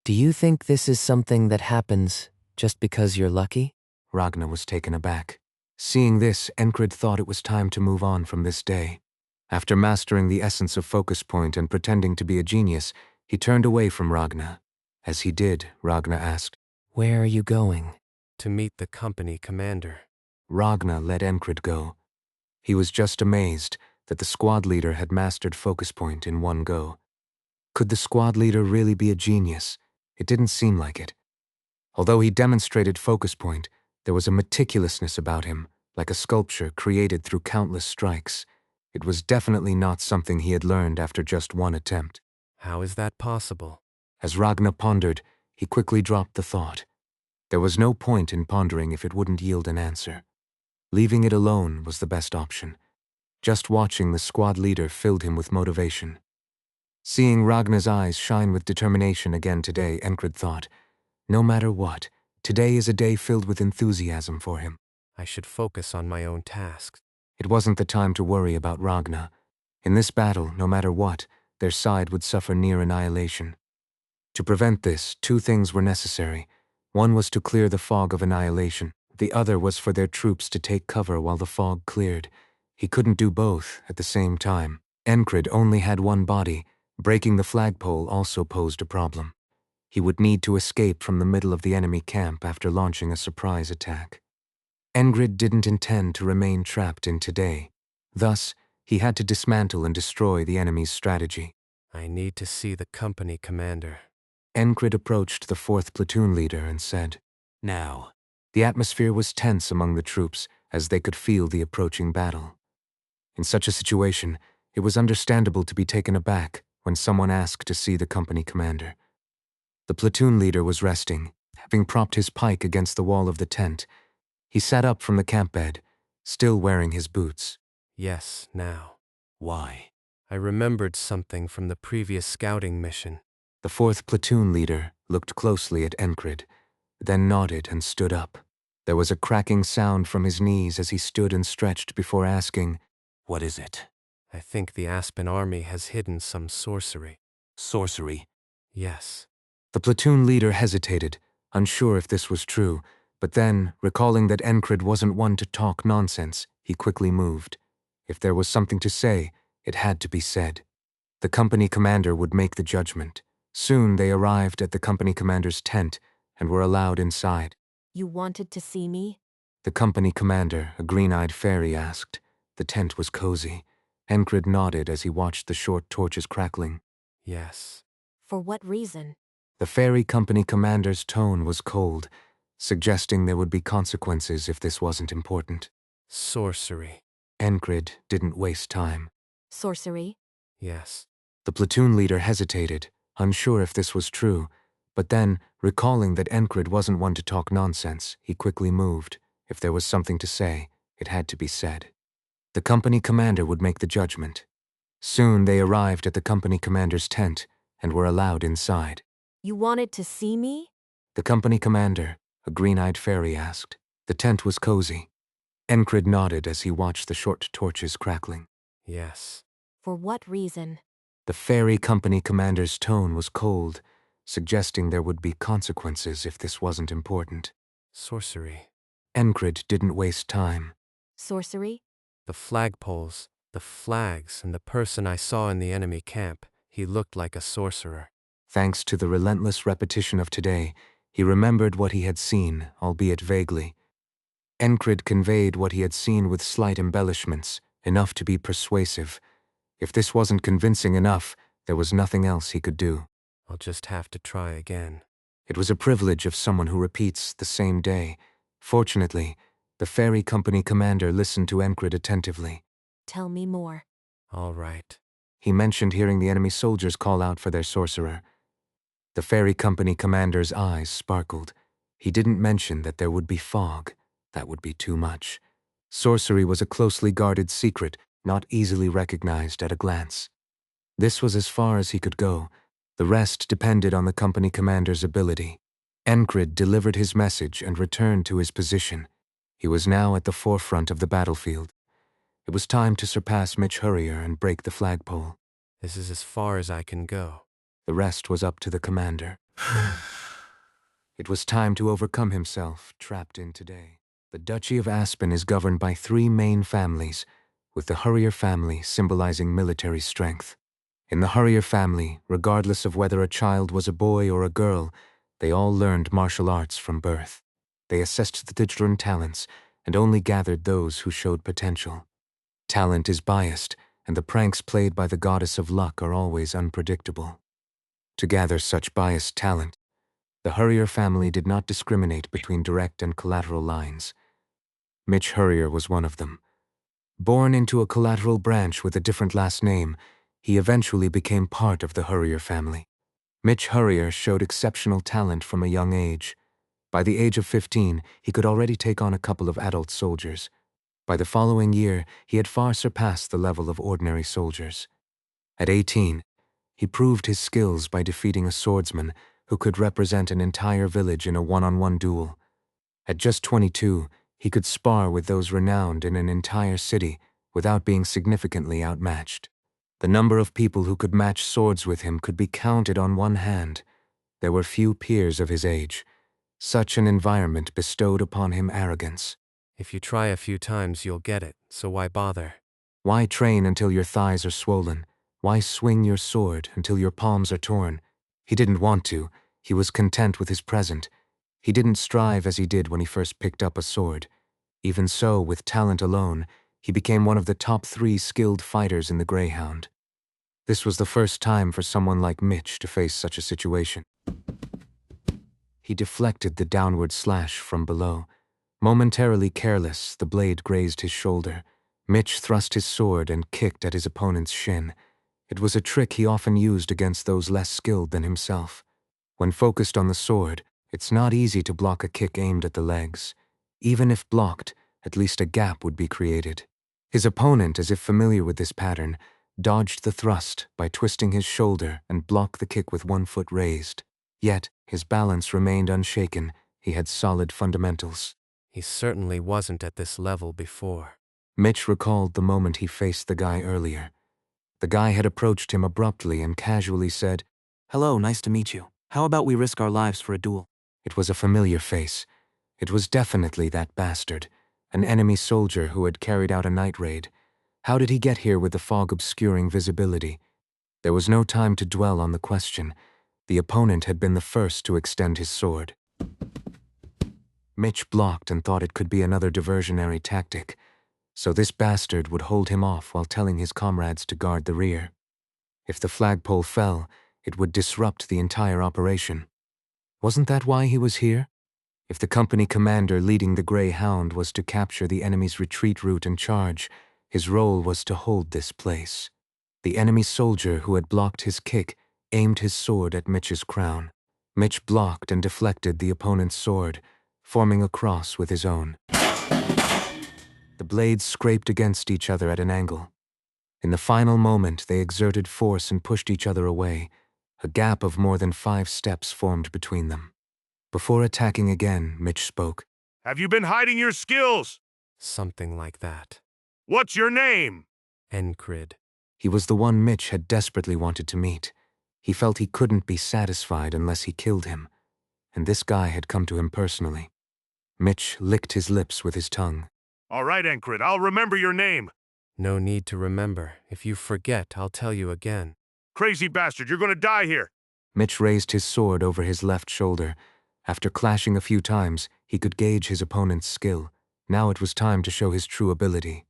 [SPEAKER 5] Do you think this is something that happens just because you're lucky?
[SPEAKER 1] Ragna was taken aback. Seeing this, Enkrid thought it was time to move on from this day. After mastering the essence of focus point and pretending to be a genius, he turned away from Ragna. As he did, Ragna asked,
[SPEAKER 5] Where are you going?
[SPEAKER 2] To meet the company commander.
[SPEAKER 1] Ragna let Enkrid go. He was just amazed that the squad leader had mastered focus point in one go. Could the squad leader really be a genius? It didn't seem like it. Although he demonstrated focus point, there was a meticulousness about him, like a sculpture created through countless strikes. It was definitely not something he had learned after just one attempt.
[SPEAKER 2] How is that possible?
[SPEAKER 1] As Ragna pondered, he quickly dropped the thought. There was no point in pondering if it wouldn't yield an answer. Leaving it alone was the best option. Just watching the squad leader filled him with motivation. Seeing Ragna's eyes shine with determination again today, Enkrid thought, no matter what, today is a day filled with enthusiasm for him.
[SPEAKER 2] I should focus on my own tasks.
[SPEAKER 1] It wasn't the time to worry about Ragna. In this battle, no matter what, their side would suffer near annihilation. To prevent this, two things were necessary. One was to clear the fog of annihilation. The other was for their troops to take cover while the fog cleared. He couldn't do both at the same time. Enkrid only had one body. Breaking the flagpole also posed a problem. He would need to escape from the middle of the enemy camp after launching a surprise attack. Enkrid didn't intend to remain trapped in today. Thus, he had to dismantle and destroy the enemy's strategy.
[SPEAKER 2] I need to see the company commander.
[SPEAKER 1] Enkrid approached the 4th platoon leader and said,
[SPEAKER 4] Now.
[SPEAKER 1] The atmosphere was tense among the troops as they could feel the approaching battle. In such a situation, it was understandable to be taken aback when someone asked to see the company commander. The platoon leader was resting, having propped his pike against the wall of the tent. He sat up from the camp bed, still wearing his boots.
[SPEAKER 2] Yes, now.
[SPEAKER 4] Why?
[SPEAKER 2] I remembered something from the previous scouting mission.
[SPEAKER 1] The 4th platoon leader looked closely at Enkrid, then nodded and stood up. There was a cracking sound from his knees as he stood and stretched before asking,
[SPEAKER 4] What is it?
[SPEAKER 2] I think the Aspen army has hidden some sorcery.
[SPEAKER 4] Sorcery?
[SPEAKER 2] Yes.
[SPEAKER 1] The platoon leader hesitated, unsure if this was true, but then, recalling that Enkrid wasn't one to talk nonsense, he quickly moved. If there was something to say, it had to be said. The company commander would make the judgment. Soon they arrived at the company commander's tent and were allowed inside.
[SPEAKER 7] You wanted to see me?
[SPEAKER 1] The company commander, a green-eyed fairy, asked. The tent was cozy. Enkrid nodded as he watched the short torches crackling.
[SPEAKER 2] Yes.
[SPEAKER 7] For what reason?
[SPEAKER 1] The fairy company commander's tone was cold, suggesting there would be consequences if this wasn't important.
[SPEAKER 2] Sorcery.
[SPEAKER 1] Enkrid didn't waste time.
[SPEAKER 7] Sorcery?
[SPEAKER 2] Yes.
[SPEAKER 1] The platoon leader hesitated, unsure if this was true, but then, recalling that Enkrid wasn't one to talk nonsense, he quickly moved. If there was something to say, it had to be said. The company commander would make the judgment. Soon they arrived at the company commander's tent and were allowed inside.
[SPEAKER 7] You wanted to see me?
[SPEAKER 1] The company commander, a green-eyed fairy, asked. The tent was cozy. Enkrid nodded as he watched the short torches crackling.
[SPEAKER 2] Yes.
[SPEAKER 7] For what reason?
[SPEAKER 1] The fairy company commander's tone was cold, suggesting there would be consequences if this wasn't important.
[SPEAKER 2] Sorcery.
[SPEAKER 1] Enkrid didn't waste time.
[SPEAKER 7] Sorcery?
[SPEAKER 2] The flagpoles, the flags, and the person I saw in the enemy camp, he looked like a sorcerer.
[SPEAKER 1] Thanks to the relentless repetition of today, he remembered what he had seen, albeit vaguely. Enkrid conveyed what he had seen with slight embellishments, enough to be persuasive. If this wasn't convincing enough, there was nothing else he could do.
[SPEAKER 2] I'll just have to try again.
[SPEAKER 1] It was a privilege of someone who repeats the same day. Fortunately, the ferry company commander listened to Enkrid attentively.
[SPEAKER 7] Tell me more.
[SPEAKER 2] All right.
[SPEAKER 1] He mentioned hearing the enemy soldiers call out for their sorcerer. The ferry company commander's eyes sparkled. He didn't mention that there would be fog. That would be too much. Sorcery was a closely guarded secret, not easily recognized at a glance. This was as far as he could go. The rest depended on the company commander's ability. Enkrid delivered his message and returned to his position. He was now at the forefront of the battlefield. It was time to surpass Mitch Hurrier and break the flagpole.
[SPEAKER 2] This is as far as I can go.
[SPEAKER 1] The rest was up to the commander. It was time to overcome himself, trapped in today. The Duchy of Aspen is governed by 3 main families, with the Hurrier family symbolizing military strength. In the Hurrier family, regardless of whether a child was a boy or a girl, they all learned martial arts from birth. They assessed the children's talents and only gathered those who showed potential. Talent is biased, and the pranks played by the goddess of luck are always unpredictable. To gather such biased talent, the Hurrier family did not discriminate between direct and collateral lines. Mitch Hurrier was one of them. Born into a collateral branch with a different last name, he eventually became part of the Hurrier family. Mitch Hurrier showed exceptional talent from a young age. By the age of 15, he could already take on a couple of adult soldiers. By the following year, he had far surpassed the level of ordinary soldiers. At 18, he proved his skills by defeating a swordsman who could represent an entire village in a one-on-one duel. At just 22, he could spar with those renowned in an entire city without being significantly outmatched. The number of people who could match swords with him could be counted on one hand. There were few peers of his age. Such an environment bestowed upon him arrogance.
[SPEAKER 2] If you try a few times, you'll get it, so why bother?
[SPEAKER 1] Why train until your thighs are swollen? Why swing your sword until your palms are torn? He didn't want to. He was content with his present. He didn't strive as he did when he first picked up a sword. Even so, with talent alone, he became one of the top 3 skilled fighters in the Greyhound. This was the first time for someone like Mitch to face such a situation. He deflected the downward slash from below. Momentarily careless, the blade grazed his shoulder. Mitch thrust his sword and kicked at his opponent's shin. It was a trick he often used against those less skilled than himself. When focused on the sword, it's not easy to block a kick aimed at the legs. Even if blocked, at least a gap would be created. His opponent, as if familiar with this pattern, dodged the thrust by twisting his shoulder and blocked the kick with one foot raised. Yet, his balance remained unshaken. He had solid fundamentals.
[SPEAKER 2] He certainly wasn't at this level before.
[SPEAKER 1] Mitch recalled the moment he faced the guy earlier. The guy had approached him abruptly and casually said,
[SPEAKER 8] "Hello, nice to meet you. How about we risk our lives for a duel?"
[SPEAKER 1] It was a familiar face. It was definitely that bastard, an enemy soldier who had carried out a night raid. How did he get here with the fog obscuring visibility? There was no time to dwell on the question. The opponent had been the first to extend his sword. Mitch blocked and thought it could be another diversionary tactic. So this bastard would hold him off while telling his comrades to guard the rear. If the flagpole fell, it would disrupt the entire operation. Wasn't that why he was here? If the company commander leading the Greyhound was to capture the enemy's retreat route and charge, his role was to hold this place. The enemy soldier who had blocked his kick aimed his sword at Mitch's crown. Mitch blocked and deflected the opponent's sword, forming a cross with his own. The blades scraped against each other at an angle. In the final moment, they exerted force and pushed each other away. A gap of more than 5 steps formed between them. Before attacking again, Mitch spoke.
[SPEAKER 3] Have you been hiding your skills?
[SPEAKER 2] Something like that.
[SPEAKER 3] What's your name?
[SPEAKER 2] Enkrid.
[SPEAKER 1] He was the one Mitch had desperately wanted to meet. He felt he couldn't be satisfied unless he killed him. And this guy had come to him personally. Mitch licked his lips with his tongue.
[SPEAKER 3] All right, Enkrid, I'll remember your name.
[SPEAKER 2] No need to remember. If you forget, I'll tell you again.
[SPEAKER 3] Crazy bastard, you're gonna die here.
[SPEAKER 1] Mitch raised his sword over his left shoulder. After clashing a few times, he could gauge his opponent's skill. Now it was time to show his true ability.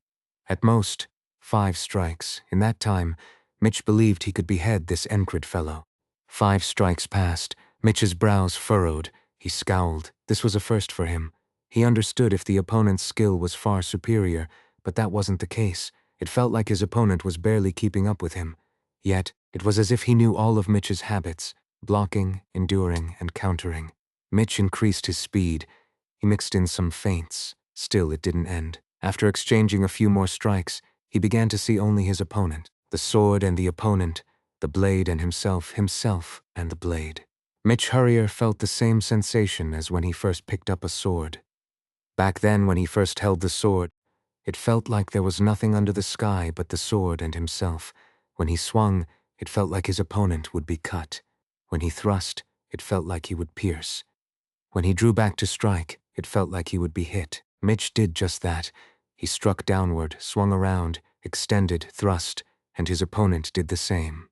[SPEAKER 1] At most, 5 strikes. In that time, Mitch believed he could behead this Enkrid fellow. 5 strikes passed. Mitch's brows furrowed. He scowled. This was a first for him. He understood if the opponent's skill was far superior, but that wasn't the case. It felt like his opponent was barely keeping up with him. Yet, it was as if he knew all of Mitch's habits: blocking, enduring, and countering. Mitch increased his speed. He mixed in some feints. Still, it didn't end. After exchanging a few more strikes, he began to see only his opponent, the sword and the opponent, the blade and himself and the blade. Mitch Hurrier felt the same sensation as when he first picked up a sword. Back then, when he first held the sword, it felt like there was nothing under the sky but the sword and himself. When he swung, it felt like his opponent would be cut. When he thrust, it felt like he would pierce. When he drew back to strike, it felt like he would be hit. Mitch did just that. He struck downward, swung around, extended, thrust, and his opponent did the same.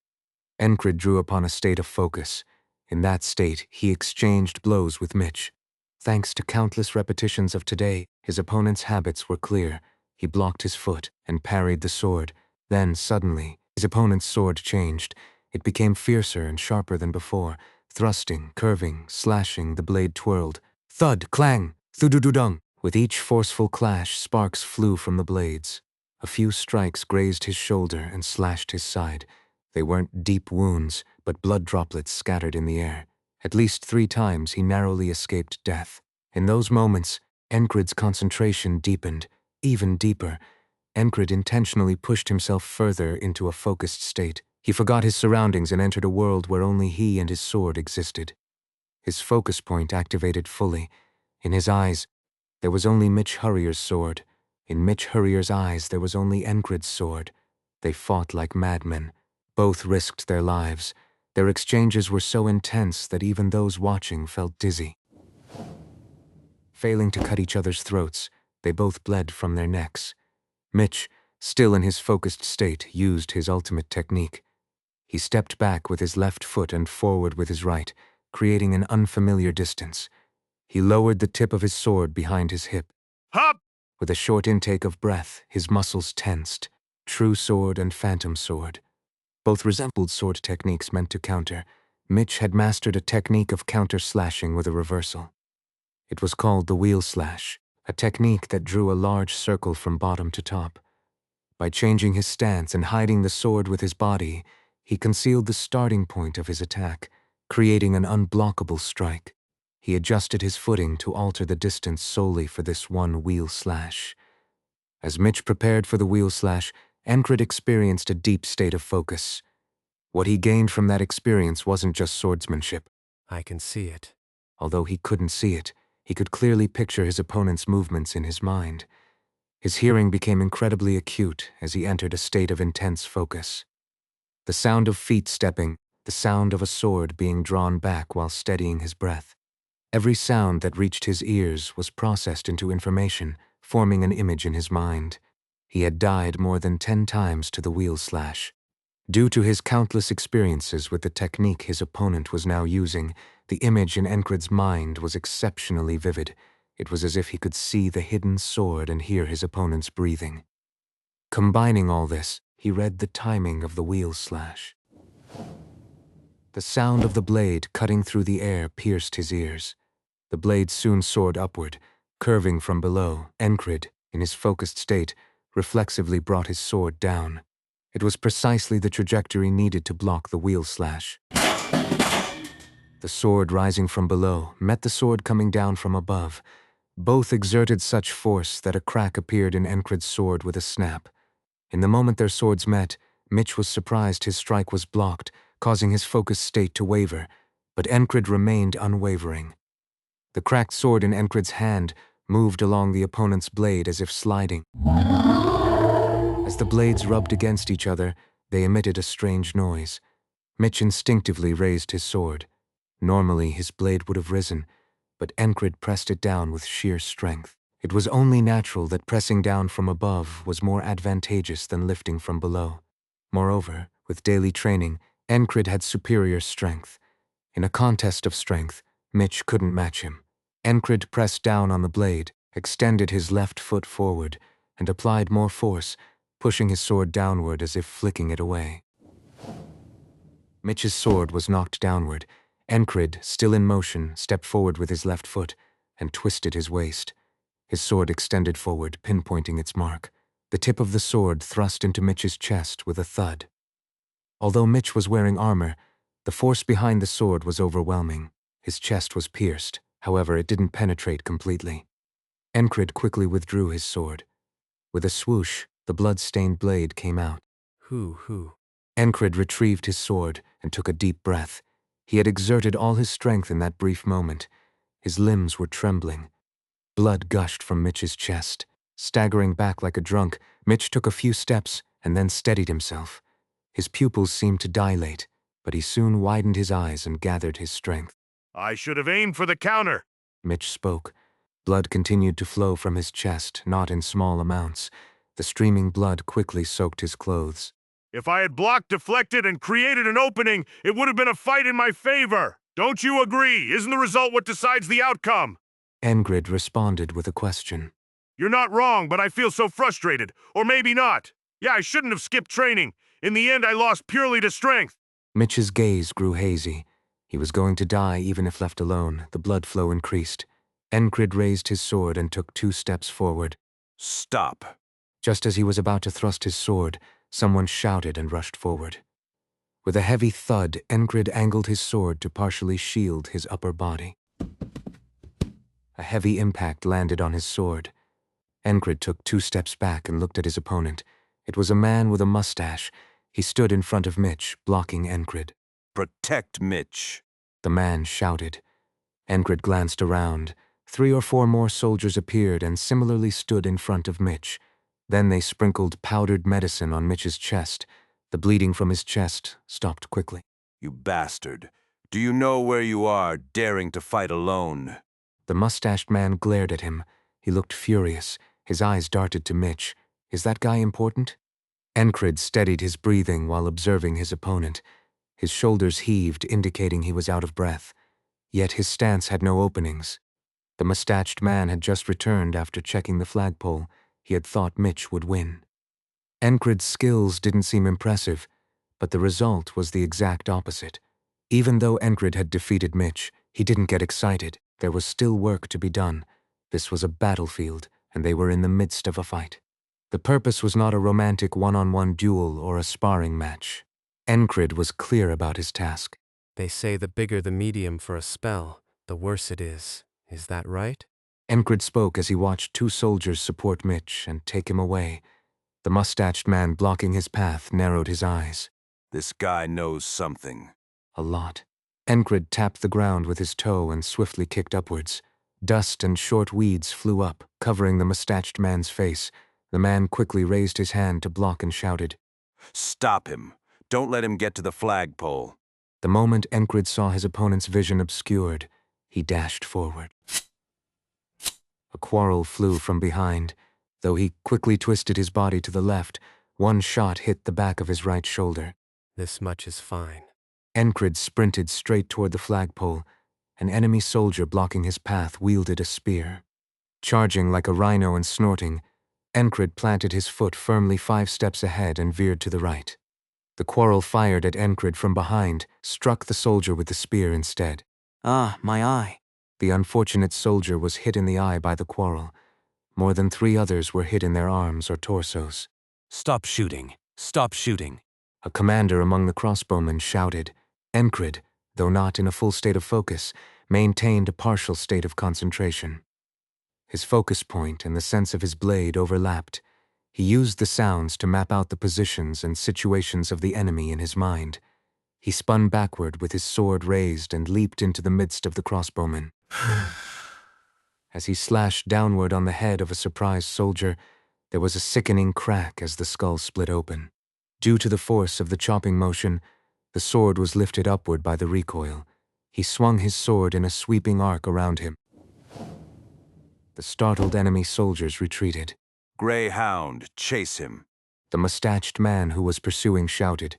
[SPEAKER 1] Enkrid drew upon a state of focus. In that state, he exchanged blows with Mitch. Thanks to countless repetitions of today, his opponent's habits were clear. He blocked his foot and parried the sword. Then, suddenly, his opponent's sword changed. It became fiercer and sharper than before. Thrusting, curving, slashing, the blade twirled. Thud, clang, thudududung. With each forceful clash, sparks flew from the blades. A few strikes grazed his shoulder and slashed his side. They weren't deep wounds, but blood droplets scattered in the air. At least 3 times he narrowly escaped death. In those moments, Enkrid's concentration deepened, even deeper. Enkrid intentionally pushed himself further into a focused state. He forgot his surroundings and entered a world where only he and his sword existed. His focus point activated fully. In his eyes, there was only Mitch Hurrier's sword. In Mitch Hurrier's eyes, there was only Enkrid's sword. They fought like madmen. Both risked their lives. Their exchanges were so intense that even those watching felt dizzy. Failing to cut each other's throats, they both bled from their necks. Mitch, still in his focused state, used his ultimate technique. He stepped back with his left foot and forward with his right, creating an unfamiliar distance. He lowered the tip of his sword behind his hip.
[SPEAKER 3] Hop!
[SPEAKER 1] With a short intake of breath, his muscles tensed. True sword and phantom sword. Both resembled sword techniques meant to counter. Mitch had mastered a technique of counter-slashing with a reversal. It was called the wheel slash, a technique that drew a large circle from bottom to top. By changing his stance and hiding the sword with his body, he concealed the starting point of his attack, creating an unblockable strike. He adjusted his footing to alter the distance solely for this one wheel slash. As Mitch prepared for the wheel slash, Enkrid experienced a deep state of focus. What he gained from that experience wasn't just swordsmanship.
[SPEAKER 2] I can see it.
[SPEAKER 1] Although he couldn't see it, he could clearly picture his opponent's movements in his mind. His hearing became incredibly acute as he entered a state of intense focus. The sound of feet stepping, the sound of a sword being drawn back while steadying his breath. Every sound that reached his ears was processed into information, forming an image in his mind. He had died more than 10 times to the wheel slash. Due to his countless experiences with the technique his opponent was now using, the image in Enkrid's mind was exceptionally vivid. It was as if he could see the hidden sword and hear his opponent's breathing. Combining all this, he read the timing of the wheel slash. The sound of the blade cutting through the air pierced his ears. The blade soon soared upward, curving from below. Enkrid, in his focused state, reflexively brought his sword down. It was precisely the trajectory needed to block the wheel slash. The sword rising from below met the sword coming down from above. Both exerted such force that a crack appeared in Enkrid's sword with a snap. In the moment their swords met, Mitch was surprised his strike was blocked, causing his focused state to waver, but Enkrid remained unwavering. The cracked sword in Enkrid's hand moved along the opponent's blade as if sliding. As the blades rubbed against each other, they emitted a strange noise. Mitch instinctively raised his sword. Normally, his blade would have risen, but Enkrid pressed it down with sheer strength. It was only natural that pressing down from above was more advantageous than lifting from below. Moreover, with daily training, Enkrid had superior strength. In a contest of strength, Mitch couldn't match him. Enkrid pressed down on the blade, extended his left foot forward, and applied more force, pushing his sword downward as if flicking it away. Mitch's sword was knocked downward. Enkrid, still in motion, stepped forward with his left foot and twisted his waist. His sword extended forward, pinpointing its mark. The tip of the sword thrust into Mitch's chest with a thud. Although Mitch was wearing armor, the force behind the sword was overwhelming. His chest was pierced, however, it didn't penetrate completely. Enkrid quickly withdrew his sword. With a swoosh, the blood-stained blade came out.
[SPEAKER 2] Who?
[SPEAKER 1] Enkrid retrieved his sword and took a deep breath. He had exerted all his strength in that brief moment. His limbs were trembling. Blood gushed from Mitch's chest. Staggering back like a drunk, Mitch took a few steps and then steadied himself. His pupils seemed to dilate, but he soon widened his eyes and gathered his strength.
[SPEAKER 3] I should have aimed for the counter.
[SPEAKER 1] Mitch spoke. Blood continued to flow from his chest, not in small amounts. The streaming blood quickly soaked his clothes.
[SPEAKER 3] If I had blocked, deflected, and created an opening, it would have been a fight in my favor. Don't you agree? Isn't the result what decides the outcome?
[SPEAKER 1] Enkrid responded with a question.
[SPEAKER 3] You're not wrong, but I feel so frustrated. Or maybe not. Yeah, I shouldn't have skipped training. In the end, I lost purely to strength.
[SPEAKER 1] Mitch's gaze grew hazy. He was going to die even if left alone. The blood flow increased. Enkrid raised his sword and took 2 steps forward.
[SPEAKER 9] Stop.
[SPEAKER 1] Just as he was about to thrust his sword, someone shouted and rushed forward. With a heavy thud, Enkrid angled his sword to partially shield his upper body. A heavy impact landed on his sword. Enkrid took 2 steps back and looked at his opponent. It was a man with a mustache. He stood in front of Mitch, blocking Enkrid.
[SPEAKER 9] Protect Mitch.
[SPEAKER 1] The man shouted. Enkrid glanced around. 3 or 4 more soldiers appeared and similarly stood in front of Mitch. Then they sprinkled powdered medicine on Mitch's chest. The bleeding from his chest stopped quickly.
[SPEAKER 9] You bastard. Do you know where you are, daring to fight alone?
[SPEAKER 1] The mustached man glared at him. He looked furious. His eyes darted to Mitch. Is that guy important? Enkrid steadied his breathing while observing his opponent. His shoulders heaved, indicating he was out of breath. Yet his stance had no openings. The mustached man had just returned after checking the flagpole. He had thought Mitch would win. Enkrid's skills didn't seem impressive, but the result was the exact opposite. Even though Enkrid had defeated Mitch, he didn't get excited. There was still work to be done. This was a battlefield, and they were in the midst of a fight. The purpose was not a romantic one-on-one duel or a sparring match. Enkrid was clear about his task.
[SPEAKER 2] They say the bigger the medium for a spell, the worse it is. Is that right?
[SPEAKER 1] Enkrid spoke as he watched 2 soldiers support Mitch and take him away. The mustached man blocking his path narrowed his eyes.
[SPEAKER 9] This guy knows something.
[SPEAKER 1] A lot. Enkrid tapped the ground with his toe and swiftly kicked upwards. Dust and short weeds flew up, covering the mustached man's face. The man quickly raised his hand to block and shouted,
[SPEAKER 9] Stop him. Don't let him get to the flagpole.
[SPEAKER 1] The moment Enkrid saw his opponent's vision obscured, he dashed forward. A quarrel flew from behind. Though he quickly twisted his body to the left, one shot hit the back of his right shoulder.
[SPEAKER 2] This much is fine.
[SPEAKER 1] Enkrid sprinted straight toward the flagpole. An enemy soldier blocking his path wielded a spear. Charging like a rhino and snorting, Enkrid planted his foot firmly 5 steps ahead and veered to the right. The quarrel fired at Enkrid from behind, struck the soldier with the spear instead.
[SPEAKER 8] Ah, my eye.
[SPEAKER 1] The unfortunate soldier was hit in the eye by the quarrel. More than 3 others were hit in their arms or torsos.
[SPEAKER 8] Stop shooting. Stop shooting.
[SPEAKER 1] A commander among the crossbowmen shouted. Enkrid, though not in a full state of focus, maintained a partial state of concentration. His focus point and the sense of his blade overlapped. He used the sounds to map out the positions and situations of the enemy in his mind. He spun backward with his sword raised and leaped into the midst of the crossbowmen. As he slashed downward on the head of a surprised soldier, there was a sickening crack as the skull split open. Due to the force of the chopping motion, the sword was lifted upward by the recoil. He swung his sword in a sweeping arc around him. The startled enemy soldiers retreated.
[SPEAKER 9] Greyhound, chase him.
[SPEAKER 1] The mustached man who was pursuing shouted.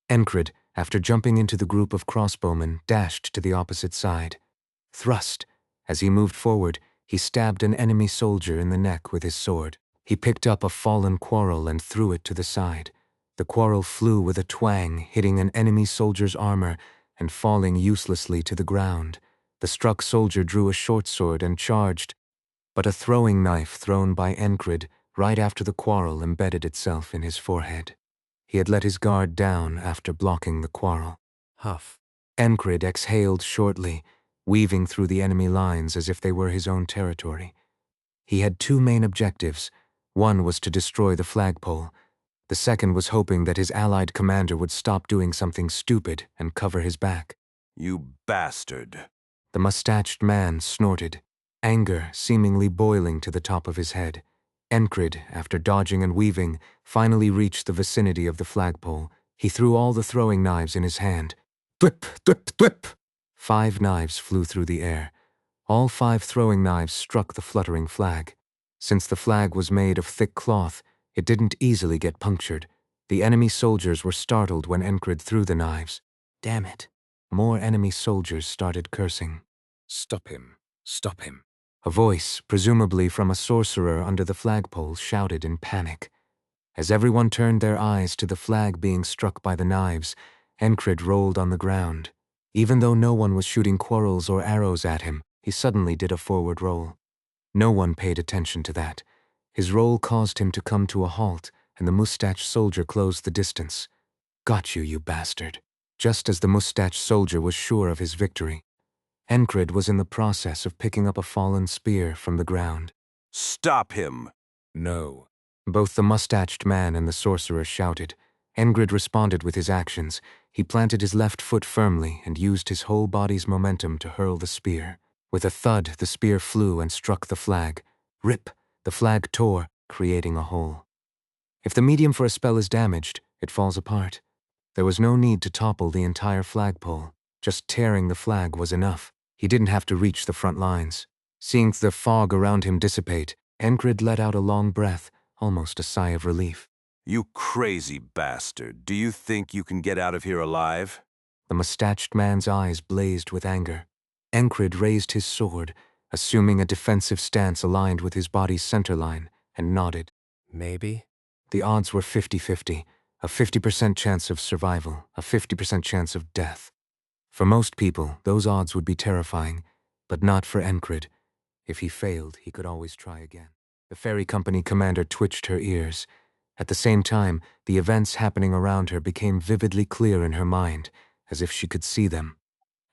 [SPEAKER 1] Enkrid, after jumping into the group of crossbowmen, dashed to the opposite side. Thrust. As he moved forward, he stabbed an enemy soldier in the neck with his sword. He picked up a fallen quarrel and threw it to the side. The quarrel flew with a twang, hitting an enemy soldier's armor and falling uselessly to the ground. The struck soldier drew a short sword and charged, but a throwing knife thrown by Enkrid right after the quarrel embedded itself in his forehead. He had let his guard down after blocking the quarrel.
[SPEAKER 2] Huff.
[SPEAKER 1] Enkrid exhaled shortly, weaving through the enemy lines as if they were his own territory. He had two main objectives. One was to destroy the flagpole. The second was hoping that his allied commander would stop doing something stupid and cover his back.
[SPEAKER 9] You bastard.
[SPEAKER 1] The mustached man snorted, anger seemingly boiling to the top of his head. Enkrid, after dodging and weaving, finally reached the vicinity of the flagpole. He threw all the throwing knives in his hand. Thwip, thwip, thwip! 5 knives flew through the air. All 5 throwing knives struck the fluttering flag. Since the flag was made of thick cloth, it didn't easily get punctured. The enemy soldiers were startled when Enkrid threw the knives. Damn it. More enemy soldiers started cursing. Stop him. Stop him. A voice, presumably from a sorcerer under the flagpole, shouted in panic. As everyone turned their eyes to the flag being struck by the knives, Enkrid rolled on the ground. Even though no one was shooting quarrels or arrows at him, he suddenly did a forward roll. No one paid attention to that. His roll caused him to come to a halt, and the mustached soldier closed the distance. Got you, you bastard. Just as the mustached soldier was sure of his victory, Enkrid was in the process of picking up a fallen spear from the ground.
[SPEAKER 9] Stop him.
[SPEAKER 1] No. Both the mustached man and the sorcerer shouted. Enkrid responded with his actions. He planted his left foot firmly and used his whole body's momentum to hurl the spear. With a thud, the spear flew and struck the flag. Rip! The flag tore, creating a hole. If the medium for a spell is damaged, it falls apart. There was no need to topple the entire flagpole. Just tearing the flag was enough. He didn't have to reach the front lines. Seeing the fog around him dissipate, Enkrid let out a long breath, almost a sigh of relief.
[SPEAKER 9] You crazy bastard. Do you think you can get out of here alive?
[SPEAKER 1] The mustached man's eyes blazed with anger. Enkrid raised his sword, assuming a defensive stance aligned with his body's centerline, and nodded.
[SPEAKER 2] Maybe?
[SPEAKER 1] The odds were 50-50, a 50% chance of survival, a 50% chance of death. For most people, those odds would be terrifying, but not for Enkrid. If he failed, he could always try again. The ferry company commander twitched her ears. At the same time, the events happening around her became vividly clear in her mind, as if she could see them.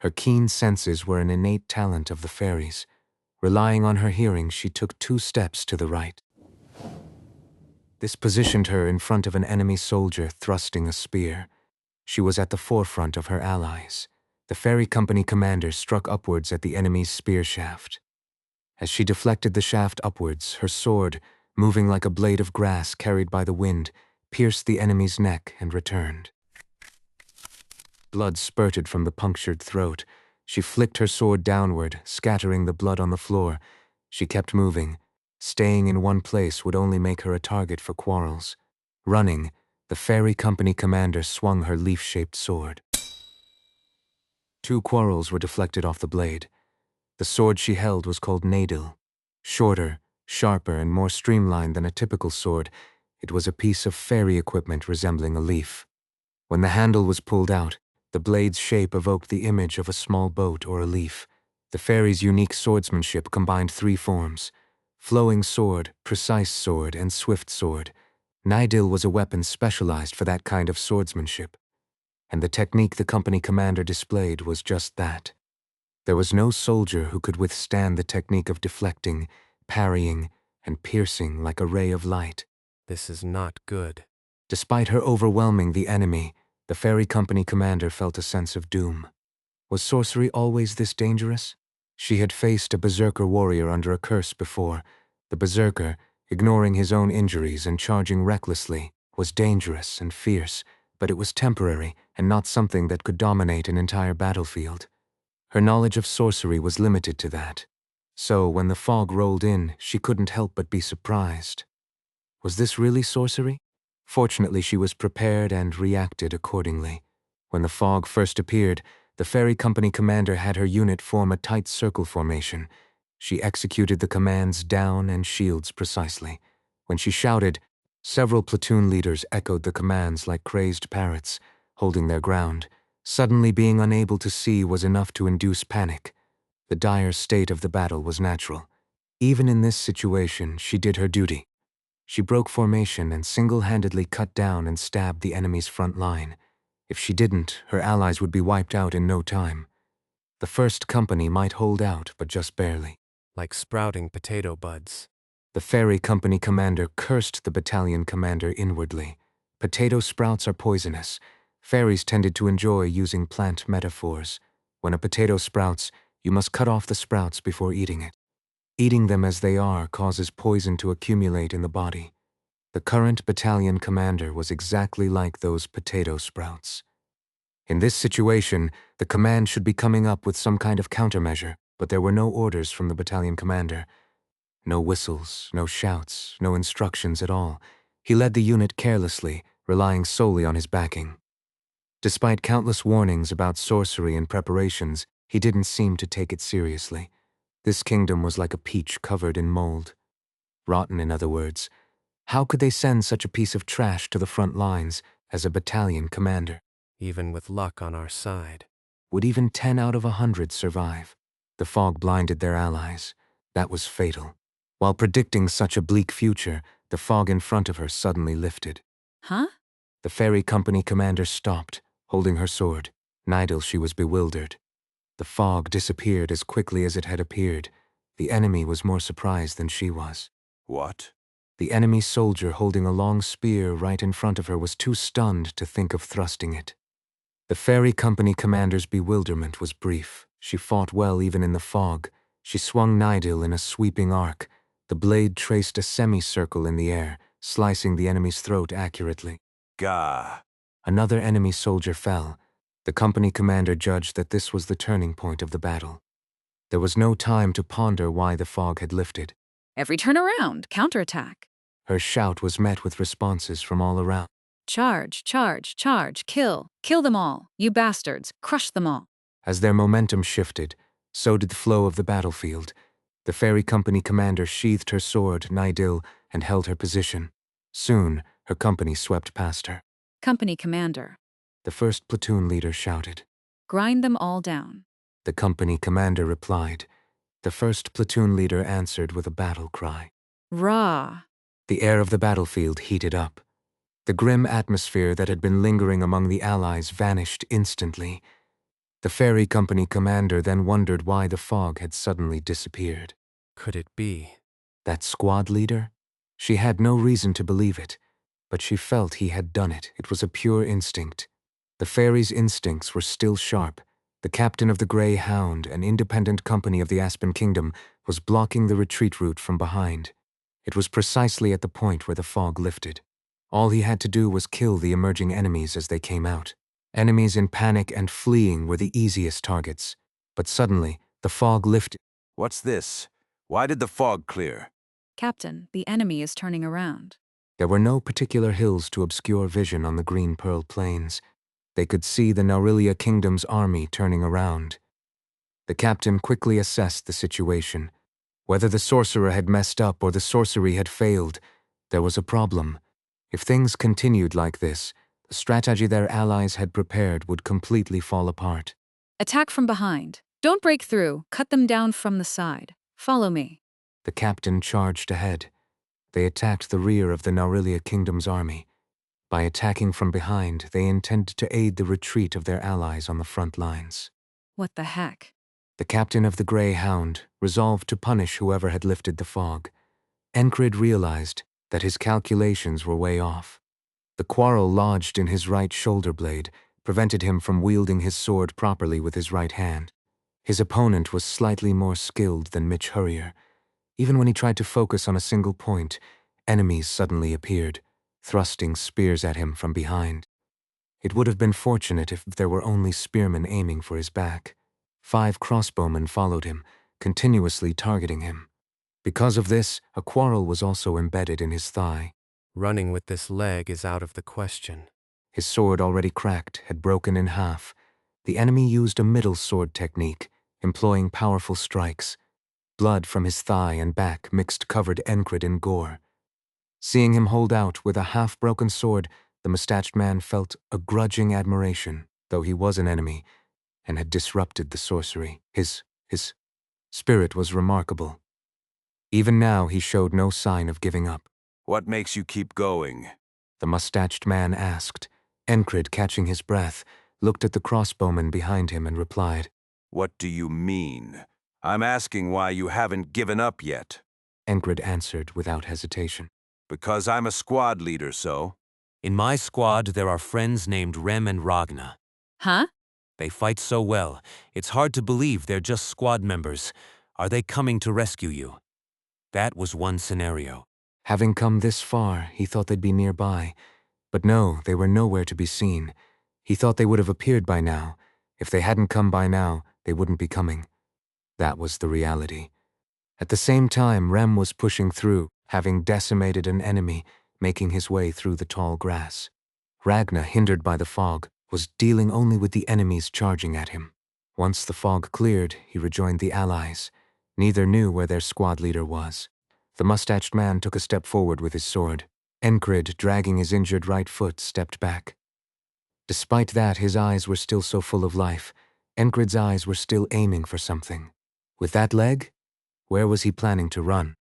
[SPEAKER 1] Her keen senses were an innate talent of the fairies. Relying on her hearing, she took 2 steps to the right. This positioned her in front of an enemy soldier thrusting a spear. She was at the forefront of her allies. The ferry company commander struck upwards at the enemy's spear shaft. As she deflected the shaft upwards, her sword, moving like a blade of grass carried by the wind, pierced the enemy's neck and returned. Blood spurted from the punctured throat. She flicked her sword downward, scattering the blood on the floor. She kept moving. Staying in one place would only make her a target for quarrels. Running, the ferry company commander swung her leaf-shaped sword. 2 quarrels were deflected off the blade. The sword she held was called knighthood. Shorter, sharper, and more streamlined than a typical sword, it was a piece of fairy equipment resembling a leaf. When the handle was pulled out, the blade's shape evoked the image of a small boat or a leaf. The fairy's unique swordsmanship combined 3 forms: flowing sword, precise sword, and swift sword. Knighthood was a weapon specialized for that kind of swordsmanship, and the technique the company commander displayed was just that. There was no soldier who could withstand the technique of deflecting, parrying, and piercing like a ray of light.
[SPEAKER 2] This is not good.
[SPEAKER 1] Despite her overwhelming the enemy, the ferry company commander felt a sense of doom. Was sorcery always this dangerous? She had faced a berserker warrior under a curse before. The berserker, ignoring his own injuries and charging recklessly, was dangerous and fierce, but it was temporary and not something that could dominate an entire battlefield. Her knowledge of sorcery was limited to that. So when the fog rolled in, she couldn't help but be surprised. Was this really sorcery? Fortunately, she was prepared and reacted accordingly. When the fog first appeared, the ferry company commander had her unit form a tight circle formation. She executed the commands down and shields precisely. When she shouted, several platoon leaders echoed the commands like crazed parrots, holding their ground. Suddenly being unable to see was enough to induce panic. The dire state of the battle was natural. Even in this situation, she did her duty. She broke formation and single-handedly cut down and stabbed the enemy's front line. If she didn't, her allies would be wiped out in no time. The first company might hold out, but just barely.
[SPEAKER 2] Like sprouting potato buds.
[SPEAKER 1] The ferry company commander cursed the battalion commander inwardly. Potato sprouts are poisonous. Fairies tended to enjoy using plant metaphors. When a potato sprouts, you must cut off the sprouts before eating it. Eating them as they are causes poison to accumulate in the body. The current battalion commander was exactly like those potato sprouts. In this situation, the command should be coming up with some kind of countermeasure, but there were no orders from the battalion commander. No whistles, no shouts, no instructions at all. He led the unit carelessly, relying solely on his backing. Despite countless warnings about sorcery and preparations, he didn't seem to take it seriously. This kingdom was like a peach covered in mold. Rotten, in other words. How could they send such a piece of trash to the front lines as a battalion commander?
[SPEAKER 2] Even with luck on our side.
[SPEAKER 1] Would even 10 out of 100 survive? The fog blinded their allies. That was fatal. While predicting such a bleak future, the fog in front of her suddenly lifted.
[SPEAKER 10] Huh?
[SPEAKER 1] The ferry company commander stopped, holding her sword. Nidal, she was bewildered. The fog disappeared as quickly as it had appeared. The enemy was more surprised than she was.
[SPEAKER 9] What?
[SPEAKER 1] The enemy soldier holding a long spear right in front of her was too stunned to think of thrusting it. The ferry company commander's bewilderment was brief. She fought well even in the fog. She swung Nidal in a sweeping arc. The blade traced a semicircle in the air, slicing the enemy's throat accurately.
[SPEAKER 9] Gah.
[SPEAKER 1] Another enemy soldier fell. The company commander judged that this was the turning point of the battle. There was no time to ponder why the fog had lifted.
[SPEAKER 10] Every turn around, counterattack.
[SPEAKER 1] Her shout was met with responses from all around.
[SPEAKER 10] Charge, charge, charge, kill. Kill them all. You bastards, crush them all.
[SPEAKER 1] As their momentum shifted, so did the flow of the battlefield. The ferry company commander sheathed her sword, Nidal, and held her position. Soon, her company swept past her.
[SPEAKER 10] Company commander.
[SPEAKER 1] The first platoon leader shouted.
[SPEAKER 10] Grind them all down.
[SPEAKER 1] The company commander replied. The first platoon leader answered with a battle cry.
[SPEAKER 10] Rah.
[SPEAKER 1] The air of the battlefield heated up. The grim atmosphere that had been lingering among the allies vanished instantly. The ferry company commander then wondered why the fog had suddenly disappeared.
[SPEAKER 2] Could it be?
[SPEAKER 1] That squad leader? She had no reason to believe it, but she felt he had done it. It was a pure instinct. The ferry's instincts were still sharp. The captain of the Grey Hound, an independent company of the Aspen Kingdom, was blocking the retreat route from behind. It was precisely at the point where the fog lifted. All he had to do was kill the emerging enemies as they came out. Enemies in panic and fleeing were the easiest targets. But suddenly, the fog lifted.
[SPEAKER 9] What's this? Why did the fog clear?
[SPEAKER 10] Captain, the enemy is turning around.
[SPEAKER 1] There were no particular hills to obscure vision on the Green Pearl Plains. They could see the Naurilia Kingdom's army turning around. The captain quickly assessed the situation. Whether the sorcerer had messed up or the sorcery had failed, there was a problem. If things continued like this, the strategy their allies had prepared would completely fall apart.
[SPEAKER 10] Attack from behind. Don't break through. Cut them down from the side. Follow me.
[SPEAKER 1] The captain charged ahead. They attacked the rear of the Naurilia Kingdom's army. By attacking from behind, they intended to aid the retreat of their allies on the front lines.
[SPEAKER 10] What the heck?
[SPEAKER 1] The captain of the Grey Hound resolved to punish whoever had lifted the fog. Enkrid realized that his calculations were way off. The quarrel lodged in his right shoulder blade prevented him from wielding his sword properly with his right hand. His opponent was slightly more skilled than Mitch Hurrier. Even when he tried to focus on a single point, enemies suddenly appeared, thrusting spears at him from behind. It would have been fortunate if there were only spearmen aiming for his back. 5 crossbowmen followed him, continuously targeting him. Because of this, a quarrel was also embedded in his thigh.
[SPEAKER 2] Running with this leg is out of the question.
[SPEAKER 1] His sword, already cracked, had broken in half. The enemy used a middle sword technique, employing powerful strikes. Blood from his thigh and back mixed covered Enkrid in gore. Seeing him hold out with a half-broken sword, the mustached man felt a grudging admiration, though he was an enemy and had disrupted the sorcery. His spirit was remarkable. Even now he showed no sign of giving up.
[SPEAKER 9] What makes you keep going?
[SPEAKER 1] The mustached man asked. Enkrid, catching his breath, looked at the crossbowman behind him and replied,
[SPEAKER 9] What do you mean? I'm asking why you haven't given up yet.
[SPEAKER 1] Enkrid answered without hesitation.
[SPEAKER 9] Because I'm a squad leader, so?
[SPEAKER 4] In my squad, there are friends named Rem and Ragna.
[SPEAKER 10] Huh?
[SPEAKER 4] They fight so well, it's hard to believe they're just squad members. Are they coming to rescue you? That was one scenario.
[SPEAKER 1] Having come this far, he thought they'd be nearby. But no, they were nowhere to be seen. He thought they would have appeared by now. If they hadn't come by now, they wouldn't be coming. That was the reality. At the same time, Rem was pushing through, having decimated an enemy, making his way through the tall grass. Ragna, hindered by the fog, was dealing only with the enemies charging at him. Once the fog cleared, he rejoined the allies. Neither knew where their squad leader was. The mustached man took a step forward with his sword. Enkrid, dragging his injured right foot, stepped back. Despite that, his eyes were still so full of life. Enkrid's eyes were still aiming for something. With that leg? Where was he planning to run?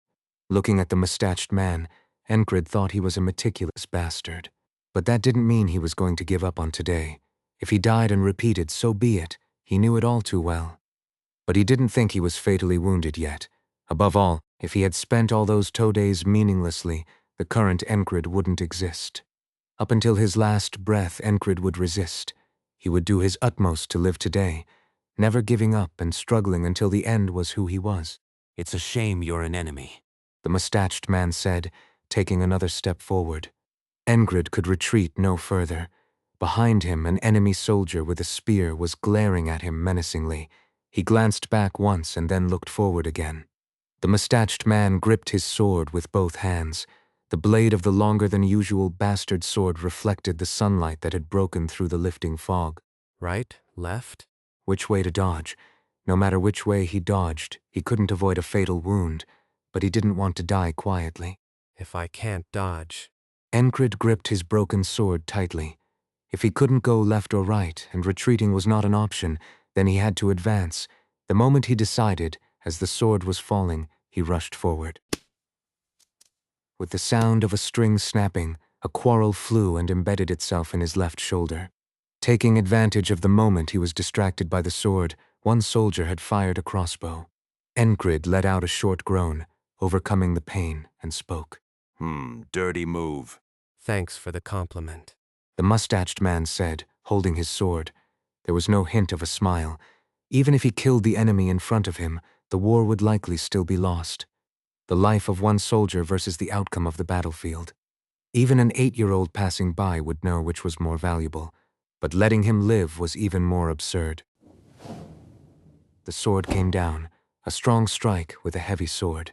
[SPEAKER 1] Looking at the mustached man, Enkrid thought he was a meticulous bastard. But that didn't mean he was going to give up on today. If he died and repeated, so be it. He knew it all too well. But he didn't think he was fatally wounded yet. Above all, if he had spent all those days meaninglessly, the current Enkrid wouldn't exist. Up until his last breath, Enkrid would resist. He would do his utmost to live today, never giving up and struggling until the end was who he was.
[SPEAKER 4] It's a shame you're an enemy,
[SPEAKER 1] the mustached man said, taking another step forward. Enkrid could retreat no further. Behind him, an enemy soldier with a spear was glaring at him menacingly. He glanced back once and then looked forward again. The mustached man gripped his sword with both hands. The blade of the longer-than-usual bastard sword reflected the sunlight that had broken through the lifting fog.
[SPEAKER 2] Right? Left?
[SPEAKER 1] Which way to dodge? No matter which way he dodged, he couldn't avoid a fatal wound, but he didn't want to die quietly.
[SPEAKER 2] If I can't dodge.
[SPEAKER 1] Enkrid gripped his broken sword tightly. If he couldn't go left or right, and retreating was not an option, then he had to advance. The moment he decided, as the sword was falling, he rushed forward. With the sound of a string snapping, a quarrel flew and embedded itself in his left shoulder. Taking advantage of the moment he was distracted by the sword, one soldier had fired a crossbow. Enkrid let out a short groan, overcoming the pain, and spoke.
[SPEAKER 9] Dirty move.
[SPEAKER 2] Thanks for the compliment.
[SPEAKER 1] The mustached man said, holding his sword. There was no hint of a smile. Even if he killed the enemy in front of him, the war would likely still be lost. The life of one soldier versus the outcome of the battlefield. Even an 8-year-old passing by would know which was more valuable, but letting him live was even more absurd. The sword came down, a strong strike with a heavy sword.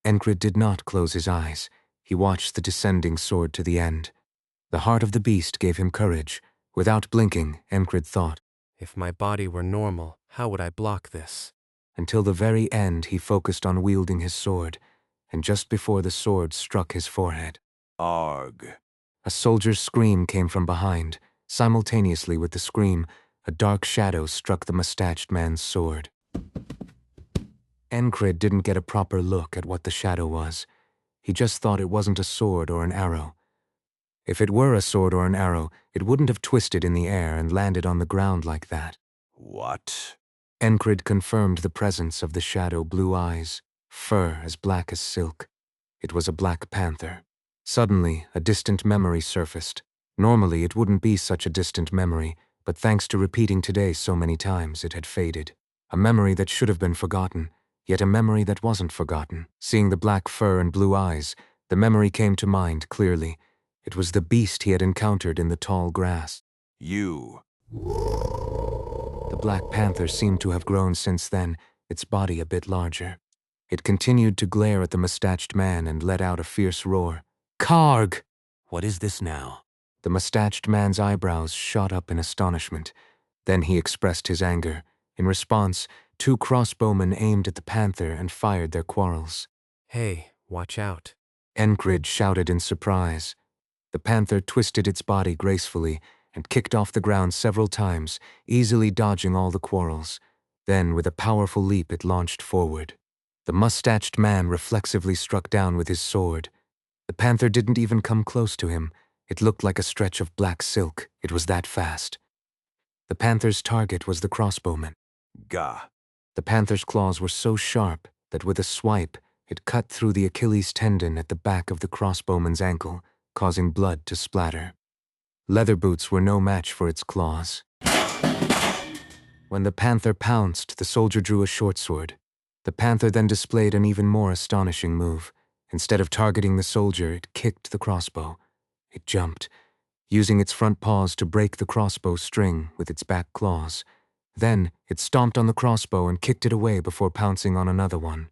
[SPEAKER 1] Enkrid did not close his eyes. He watched the descending sword to the end. The heart of the beast gave him courage. Without blinking, Enkrid thought,
[SPEAKER 2] If my body were normal, how would I block this?
[SPEAKER 1] Until the very end, he focused on wielding his sword, and just before the sword struck his forehead.
[SPEAKER 9] Arg.
[SPEAKER 1] A soldier's scream came from behind. Simultaneously with the scream, a dark shadow struck the mustached man's sword. Enkrid didn't get a proper look at what the shadow was. He just thought it wasn't a sword or an arrow. If it were a sword or an arrow, it wouldn't have twisted in the air and landed on the ground like that.
[SPEAKER 9] What?
[SPEAKER 1] Enkrid confirmed the presence of the shadow blue eyes, fur as black as silk. It was a black panther. Suddenly, a distant memory surfaced. Normally, it wouldn't be such a distant memory, but thanks to repeating today so many times, it had faded. A memory that should have been forgotten, yet a memory that wasn't forgotten. Seeing the black fur and blue eyes, the memory came to mind clearly. It was the beast he had encountered in the tall grass.
[SPEAKER 9] You.
[SPEAKER 1] The black panther seemed to have grown since then, its body a bit larger. It continued to glare at the mustached man and let out a fierce roar. Karg!
[SPEAKER 4] What is this now?
[SPEAKER 1] The mustached man's eyebrows shot up in astonishment. Then he expressed his anger. In response, 2 crossbowmen aimed at the panther and fired their quarrels.
[SPEAKER 2] Hey, watch out.
[SPEAKER 1] Enkrid shouted in surprise. The panther twisted its body gracefully and kicked off the ground several times, easily dodging all the quarrels. Then, with a powerful leap, it launched forward. The mustached man reflexively struck down with his sword. The panther didn't even come close to him. It looked like a stretch of black silk. It was that fast. The panther's target was the crossbowman.
[SPEAKER 9] Gah.
[SPEAKER 1] The panther's claws were so sharp that with a swipe, it cut through the Achilles tendon at the back of the crossbowman's ankle, causing blood to splatter. Leather boots were no match for its claws. When the panther pounced, the soldier drew a short sword. The panther then displayed an even more astonishing move. Instead of targeting the soldier, it kicked the crossbow. It jumped, using its front paws to break the crossbow string with its back claws. Then, it stomped on the crossbow and kicked it away before pouncing on another one.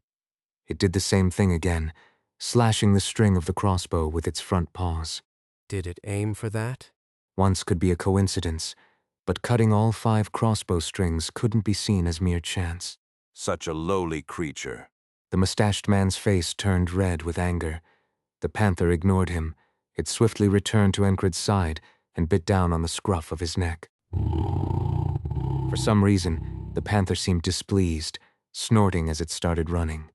[SPEAKER 1] It did the same thing again, slashing the string of the crossbow with its front paws.
[SPEAKER 2] Did it aim for that?
[SPEAKER 1] Once could be a coincidence, but cutting all 5 crossbow strings couldn't be seen as mere chance.
[SPEAKER 9] Such a lowly creature.
[SPEAKER 1] The mustached man's face turned red with anger. The panther ignored him. It swiftly returned to Enkrid's side and bit down on the scruff of his neck. For some reason, the panther seemed displeased, snorting as it started running.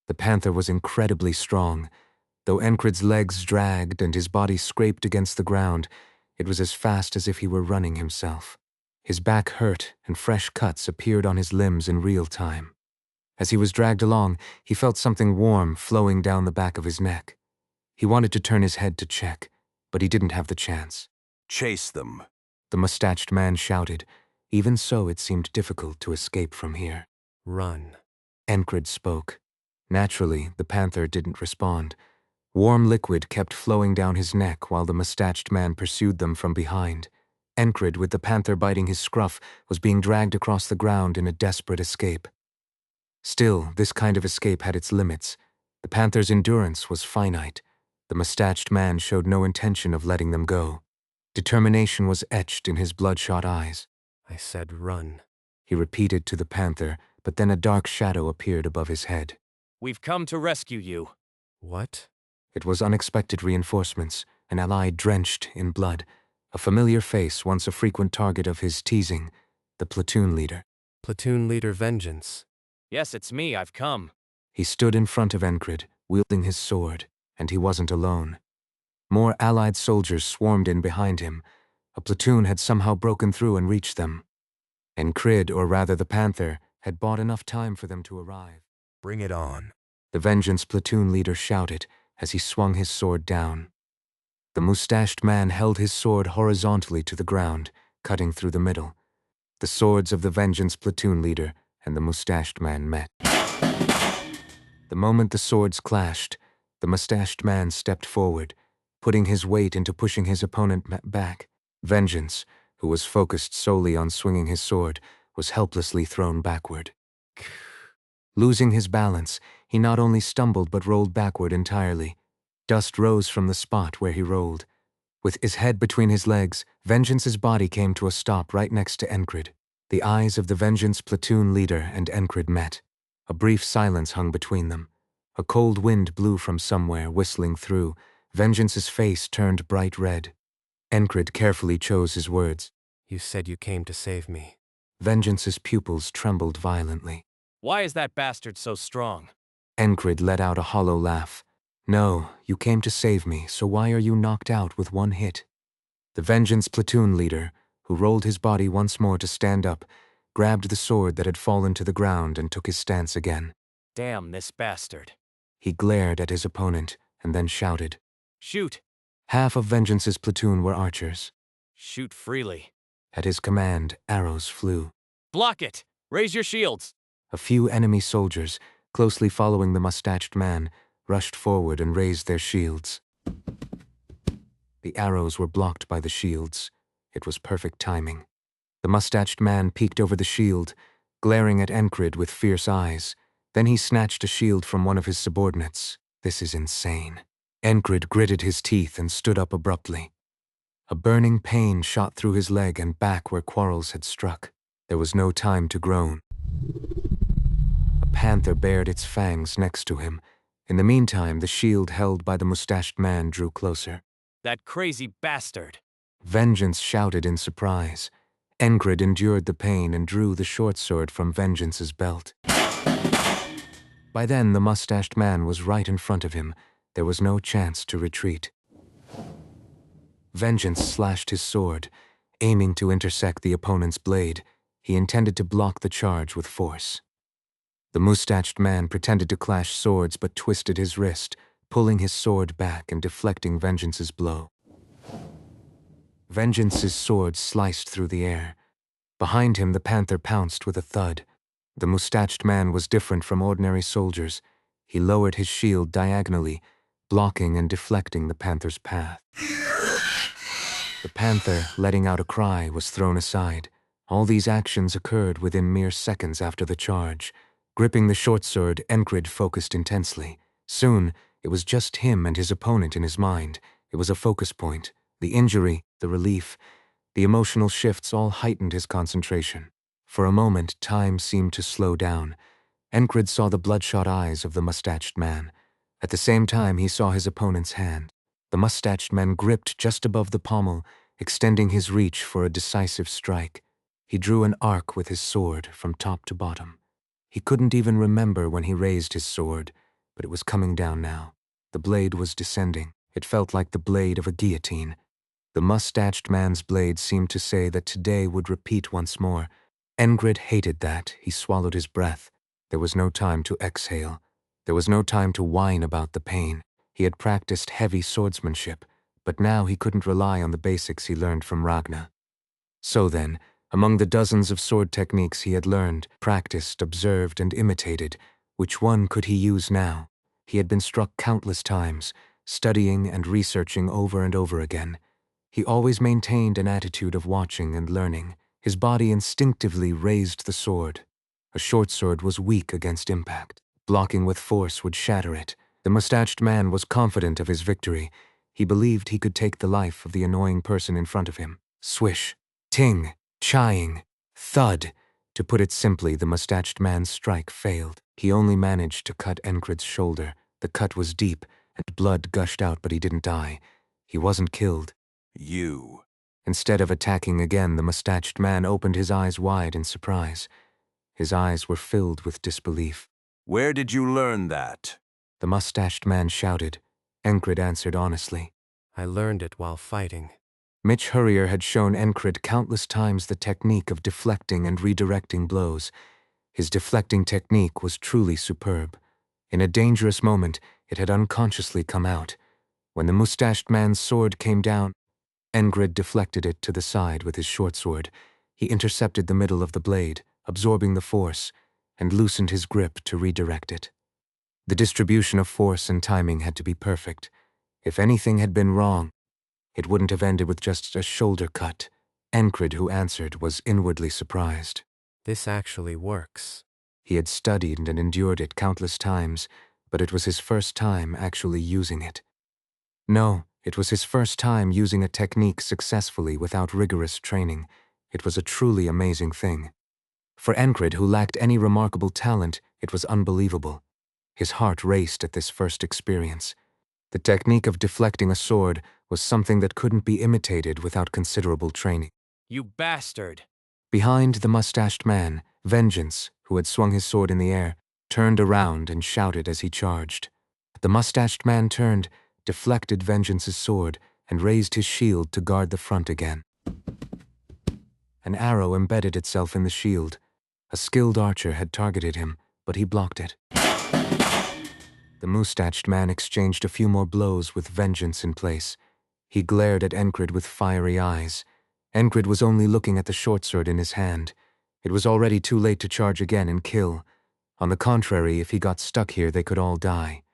[SPEAKER 1] The panther was incredibly strong. Though Enkrid's legs dragged and his body scraped against the ground, it was as fast as if he were running himself. His back hurt and fresh cuts appeared on his limbs in real time. As he was dragged along, he felt something warm flowing down the back of his neck. He wanted to turn his head to check, but he didn't have the chance.
[SPEAKER 9] Chase them.
[SPEAKER 1] The mustached man shouted. Even so, it seemed difficult to escape from here.
[SPEAKER 2] Run.
[SPEAKER 1] Enkrid spoke. Naturally, the panther didn't respond. Warm liquid kept flowing down his neck while the mustached man pursued them from behind. Enkrid, with the panther biting his scruff, was being dragged across the ground in a desperate escape. Still, this kind of escape had its limits. The panther's endurance was finite. The mustached man showed no intention of letting them go. Determination was etched in his bloodshot eyes.
[SPEAKER 2] I said run.
[SPEAKER 1] He repeated to the panther, but then a dark shadow appeared above his head.
[SPEAKER 8] We've come to rescue you.
[SPEAKER 2] What?
[SPEAKER 1] It was unexpected reinforcements, an ally drenched in blood, a familiar face once a frequent target of his teasing, the platoon leader.
[SPEAKER 2] Platoon leader Vengeance.
[SPEAKER 8] Yes, it's me. I've come.
[SPEAKER 1] He stood in front of Enkrid, wielding his sword, and he wasn't alone. More allied soldiers swarmed in behind him. A platoon had somehow broken through and reached them. Enkrid, or rather the panther, had bought enough time for them to arrive.
[SPEAKER 9] Bring it on.
[SPEAKER 1] The Vengeance platoon leader shouted as he swung his sword down. The mustached man held his sword horizontally to the ground, cutting through the middle. The swords of the Vengeance platoon leader and the mustached man met. The moment the swords clashed, the mustached man stepped forward, putting his weight into pushing his opponent back. Vengeance, who was focused solely on swinging his sword, was helplessly thrown backward. Losing his balance, he not only stumbled but rolled backward entirely. Dust rose from the spot where he rolled. With his head between his legs, Vengeance's body came to a stop right next to Enkrid. The eyes of the Vengeance platoon leader and Enkrid met. A brief silence hung between them. A cold wind blew from somewhere, whistling through. Vengeance's face turned bright red. Enkrid carefully chose his words.
[SPEAKER 2] You said you came to save me.
[SPEAKER 1] Vengeance's pupils trembled violently.
[SPEAKER 8] Why is that bastard so strong?
[SPEAKER 1] Enkrid let out a hollow laugh. No, you came to save me, so why are you knocked out with one hit? The Vengeance platoon leader, who rolled his body once more to stand up, grabbed the sword that had fallen to the ground and took his stance again.
[SPEAKER 8] Damn this bastard.
[SPEAKER 1] He glared at his opponent and then shouted.
[SPEAKER 8] Shoot.
[SPEAKER 1] Half of Vengeance's platoon were archers.
[SPEAKER 8] Shoot freely.
[SPEAKER 1] At his command, arrows flew.
[SPEAKER 8] Block it. Raise your shields.
[SPEAKER 1] A few enemy soldiers, closely following the mustached man, rushed forward and raised their shields. The arrows were blocked by the shields. It was perfect timing. The mustached man peeked over the shield, glaring at Enkrid with fierce eyes. Then he snatched a shield from one of his subordinates. This is insane. Enkrid gritted his teeth and stood up abruptly. A burning pain shot through his leg and back where quarrels had struck. There was no time to groan. panther bared its fangs next to him. In the meantime, the shield held by the mustached man drew closer.
[SPEAKER 4] That crazy bastard!
[SPEAKER 1] Vengeance shouted in surprise. Enkrid endured the pain and drew the short sword from Vengeance's belt. By then, the mustached man was right in front of him. There was no chance to retreat. Vengeance slashed his sword, aiming to intersect the opponent's blade. He intended to block the charge with force. The mustached man pretended to clash swords but twisted his wrist, pulling his sword back and deflecting Vengeance's blow. Vengeance's sword sliced through the air. Behind him, the panther pounced with a thud. The mustached man was different from ordinary soldiers. He lowered his shield diagonally, blocking and deflecting the panther's path. The panther, letting out a cry, was thrown aside. All these actions occurred within mere seconds after the charge. Gripping the short sword, Enkrid focused intensely. Soon, it was just him and his opponent in his mind. It was a focus point. The injury, the relief, the emotional shifts all heightened his concentration. For a moment, time seemed to slow down. Enkrid saw the bloodshot eyes of the mustached man. At the same time, he saw his opponent's hand. The mustached man gripped just above the pommel, extending his reach for a decisive strike. He drew an arc with his sword from top to bottom. He couldn't even remember when he raised his sword, but it was coming down now. The blade was descending. It felt like the blade of a guillotine. The mustached man's blade seemed to say that today would repeat once more. Enkrid hated that. He swallowed his breath. There was no time to exhale. There was no time to whine about the pain. He had practiced heavy swordsmanship, but now he couldn't rely on the basics he learned from Ragna. So then, among the dozens of sword techniques he had learned, practiced, observed, and imitated, which one could he use now? He had been struck countless times, studying and researching over and over again. He always maintained an attitude of watching and learning. His body instinctively raised the sword. A short sword was weak against impact. Blocking with force would shatter it. The mustached man was confident of his victory. He believed he could take the life of the annoying person in front of him. Swish, ting, chaying, thud. To put it simply, the mustached man's strike failed. He only managed to cut Enkrid's shoulder. The cut was deep, and blood gushed out, but he didn't die. He wasn't killed.
[SPEAKER 9] You.
[SPEAKER 1] Instead of attacking again, the mustached man opened his eyes wide in surprise. His eyes were filled with disbelief.
[SPEAKER 9] Where did you learn that?
[SPEAKER 1] The mustached man shouted. Enkrid answered honestly.
[SPEAKER 2] I learned it while fighting.
[SPEAKER 1] Mitch Hurrier had shown Enkrid countless times the technique of deflecting and redirecting blows. His deflecting technique was truly superb. In a dangerous moment, it had unconsciously come out. When the mustached man's sword came down, Enkrid deflected it to the side with his short sword. He intercepted the middle of the blade, absorbing the force, and loosened his grip to redirect it. The distribution of force and timing had to be perfect. If anything had been wrong, it wouldn't have ended with just a shoulder cut. Enkrid, who answered, was inwardly surprised.
[SPEAKER 2] This actually works.
[SPEAKER 1] He had studied and endured it countless times, but it was his first time actually using it. No, it was his first time using a technique successfully without rigorous training. It was a truly amazing thing. For Enkrid, who lacked any remarkable talent, it was unbelievable. His heart raced at this first experience. The technique of deflecting a sword was something that couldn't be imitated without considerable training.
[SPEAKER 4] You bastard!
[SPEAKER 1] Behind the mustached man, Vengeance, who had swung his sword in the air, turned around and shouted as he charged. The mustached man turned, deflected Vengeance's sword, and raised his shield to guard the front again. An arrow embedded itself in the shield. A skilled archer had targeted him, but he blocked it. The mustached man exchanged a few more blows with Vengeance in place. He glared at Enkrid with fiery eyes. Enkrid was only looking at the short sword in his hand. It was already too late to charge again and kill. On the contrary, if he got stuck here, they could all die.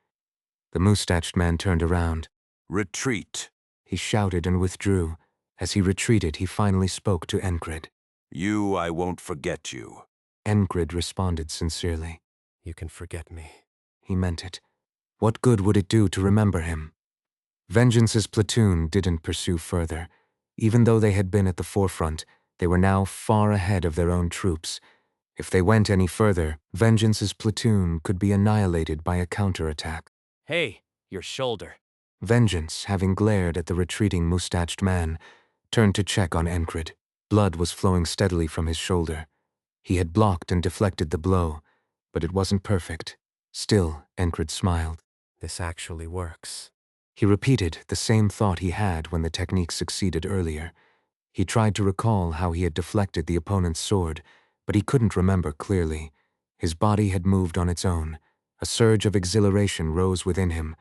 [SPEAKER 1] The mustached man turned around.
[SPEAKER 9] Retreat.
[SPEAKER 1] He shouted and withdrew. As he retreated, he finally spoke to Enkrid.
[SPEAKER 9] You, I won't forget you.
[SPEAKER 1] Enkrid responded sincerely.
[SPEAKER 2] You can forget me.
[SPEAKER 1] He meant it. What good would it do to remember him? Vengeance's platoon didn't pursue further. Even though they had been at the forefront, they were now far ahead of their own troops. If they went any further, Vengeance's platoon could be annihilated by a counterattack.
[SPEAKER 8] Hey, your shoulder.
[SPEAKER 1] Vengeance, having glared at the retreating mustached man, turned to check on Enkrid. Blood was flowing steadily from his shoulder. He had blocked and deflected the blow, but it wasn't perfect. Still, Enkrid smiled.
[SPEAKER 2] This actually works.
[SPEAKER 1] He repeated the same thought he had when the technique succeeded earlier. He tried to recall how he had deflected the opponent's sword, but he couldn't remember clearly. His body had moved on its own. A surge of exhilaration rose within him.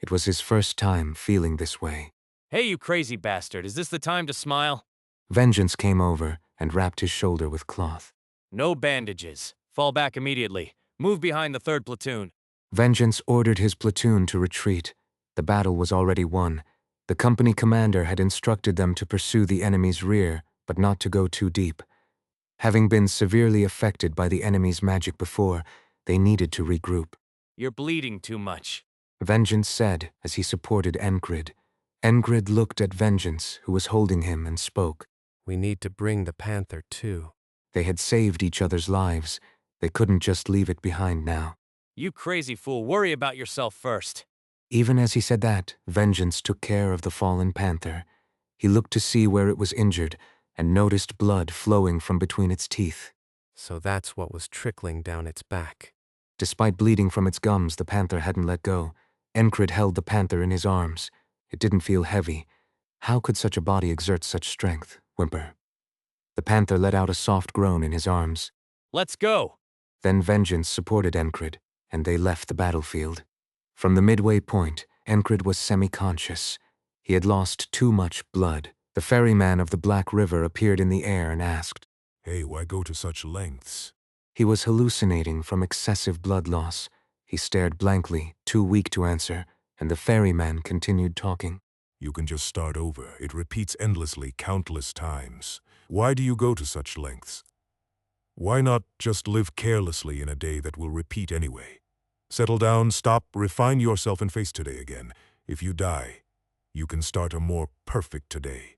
[SPEAKER 1] It was his first time feeling this way.
[SPEAKER 8] Hey, you crazy bastard, is this the time to smile?
[SPEAKER 1] Vengeance came over and wrapped his shoulder with cloth.
[SPEAKER 8] No bandages. Fall back immediately. Move behind the 3rd platoon.
[SPEAKER 1] Vengeance ordered his platoon to retreat. The battle was already won. The company commander had instructed them to pursue the enemy's rear, but not to go too deep. Having been severely affected by the enemy's magic before, they needed to regroup.
[SPEAKER 8] You're bleeding too much.
[SPEAKER 1] Vengeance said as he supported Enkrid. Enkrid looked at Vengeance, who was holding him, and spoke.
[SPEAKER 2] We need to bring the panther too.
[SPEAKER 1] They had saved each other's lives. They couldn't just leave it behind now.
[SPEAKER 8] You crazy fool, worry about yourself first.
[SPEAKER 1] Even as he said that, Vengeance took care of the fallen panther. He looked to see where it was injured and noticed blood flowing from between its teeth.
[SPEAKER 2] So that's what was trickling down its back.
[SPEAKER 1] Despite bleeding from its gums, the panther hadn't let go. Enkrid held the panther in his arms. It didn't feel heavy. How could such a body exert such strength? Whimper. The panther let out a soft groan in his arms.
[SPEAKER 8] Let's go.
[SPEAKER 1] Then Vengeance supported Enkrid, and they left the battlefield. From the midway point, Enkrid was semi-conscious. He had lost too much blood. The ferryman of the Black River appeared in the air and asked,
[SPEAKER 3] Hey, why go to such lengths?
[SPEAKER 1] He was hallucinating from excessive blood loss. He stared blankly, too weak to answer, and the ferryman continued talking.
[SPEAKER 3] You can just start over. It repeats endlessly, countless times. Why do you go to such lengths? Why not just live carelessly in a day that will repeat anyway? Settle down, stop, refine yourself, and face today again. If you die, you can start a more perfect today.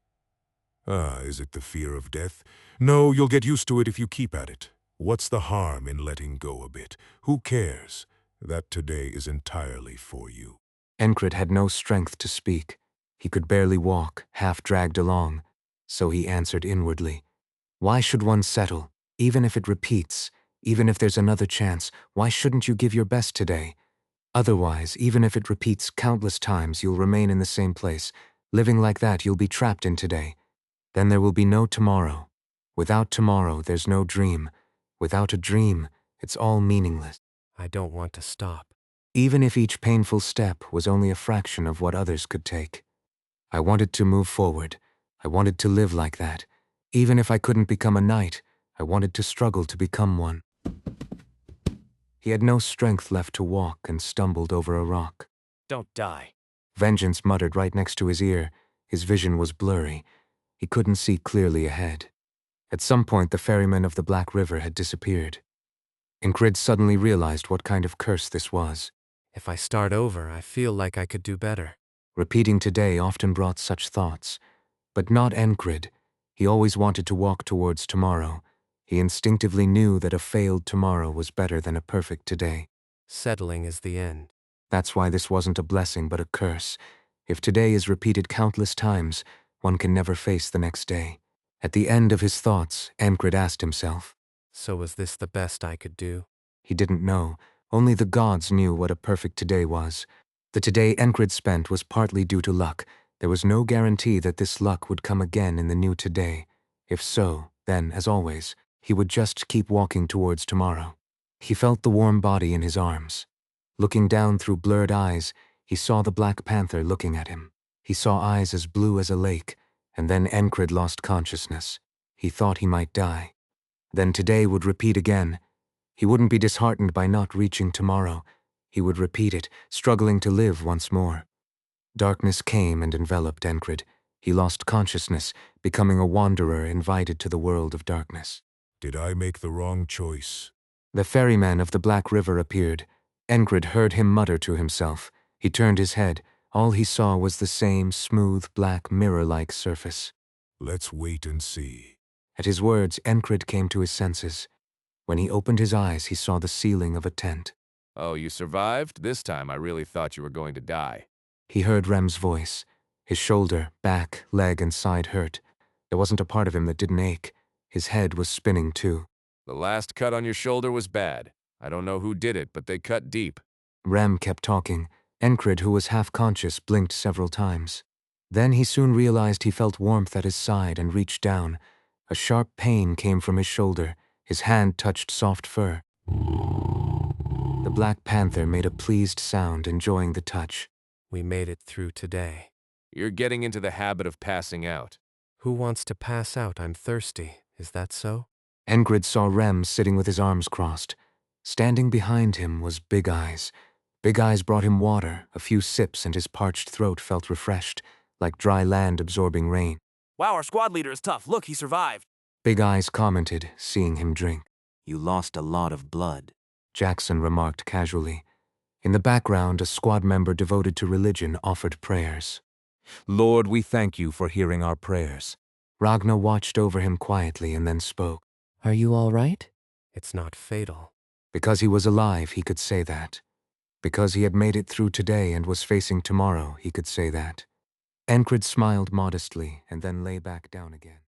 [SPEAKER 3] Is it the fear of death? No, you'll get used to it if you keep at it. What's the harm in letting go a bit? Who cares? That today is entirely for you.
[SPEAKER 1] Enkrid had no strength to speak. He could barely walk, half dragged along. So he answered inwardly, Why should one settle? Even if it repeats, even if there's another chance, why shouldn't you give your best today? Otherwise, even if it repeats countless times, you'll remain in the same place. Living like that, you'll be trapped in today. Then there will be no tomorrow. Without tomorrow, there's no dream. Without a dream, it's all meaningless.
[SPEAKER 2] I don't want to stop.
[SPEAKER 1] Even if each painful step was only a fraction of what others could take. I wanted to move forward. I wanted to live like that. Even if I couldn't become a knight, I wanted to struggle to become one. He had no strength left to walk and stumbled over a rock.
[SPEAKER 8] Don't die.
[SPEAKER 1] Vengeance muttered right next to his ear. His vision was blurry. He couldn't see clearly ahead. At some point, the ferryman of the Black River had disappeared. Enkrid suddenly realized what kind of curse this was.
[SPEAKER 2] If I start over, I feel like I could do better.
[SPEAKER 1] Repeating today often brought such thoughts. But not Enkrid. He always wanted to walk towards tomorrow. He instinctively knew that a failed tomorrow was better than a perfect today.
[SPEAKER 2] Settling is the end.
[SPEAKER 1] That's why this wasn't a blessing but a curse. If today is repeated countless times, one can never face the next day. At the end of his thoughts, Enkrid asked himself.
[SPEAKER 2] So was this the best I could do?
[SPEAKER 1] He didn't know. Only the gods knew what a perfect today was. The today Enkrid spent was partly due to luck. There was no guarantee that this luck would come again in the new today. If so, then, as always, he would just keep walking towards tomorrow. He felt the warm body in his arms. Looking down through blurred eyes, he saw the Black Panther looking at him. He saw eyes as blue as a lake, and then Enkrid lost consciousness. He thought he might die. Then today would repeat again. He wouldn't be disheartened by not reaching tomorrow. He would repeat it, struggling to live once more. Darkness came and enveloped Enkrid. He lost consciousness, becoming a wanderer invited to the world of darkness.
[SPEAKER 3] Did I make the wrong choice?
[SPEAKER 1] The ferryman of the Black River appeared. Enkrid heard him mutter to himself. He turned his head. All he saw was the same smooth, black, mirror-like surface.
[SPEAKER 3] Let's wait and see.
[SPEAKER 1] At his words, Enkrid came to his senses. When he opened his eyes, he saw the ceiling of a tent.
[SPEAKER 6] Oh, you survived? This time I really thought you were going to die.
[SPEAKER 1] He heard Rem's voice. His shoulder, back, leg, and side hurt. There wasn't a part of him that didn't ache. His head was spinning too.
[SPEAKER 6] The last cut on your shoulder was bad. I don't know who did it, but they cut deep.
[SPEAKER 1] Rem kept talking. Enkrid, who was half-conscious, blinked several times. Then he soon realized he felt warmth at his side and reached down. A sharp pain came from his shoulder. His hand touched soft fur. The Black Panther made a pleased sound, enjoying the touch.
[SPEAKER 2] We made it through today.
[SPEAKER 6] You're getting into the habit of passing out.
[SPEAKER 2] Who wants to pass out? I'm thirsty. Is that so?
[SPEAKER 1] Enkrid saw Rem sitting with his arms crossed. Standing behind him was Big Eyes. Big Eyes brought him water. A few sips and his parched throat felt refreshed, like dry land absorbing rain.
[SPEAKER 8] Wow, our squad leader is tough. Look, he survived.
[SPEAKER 1] Big Eyes commented, seeing him drink.
[SPEAKER 4] You lost a lot of blood.
[SPEAKER 1] Jackson remarked casually. In the background, a squad member devoted to religion offered prayers.
[SPEAKER 4] Lord, we thank you for hearing our prayers.
[SPEAKER 1] Ragna watched over him quietly and then spoke.
[SPEAKER 5] Are you all right?
[SPEAKER 2] It's not fatal.
[SPEAKER 1] Because he was alive, he could say that. Because he had made it through today and was facing tomorrow, he could say that. Enkrid smiled modestly and then lay back down again.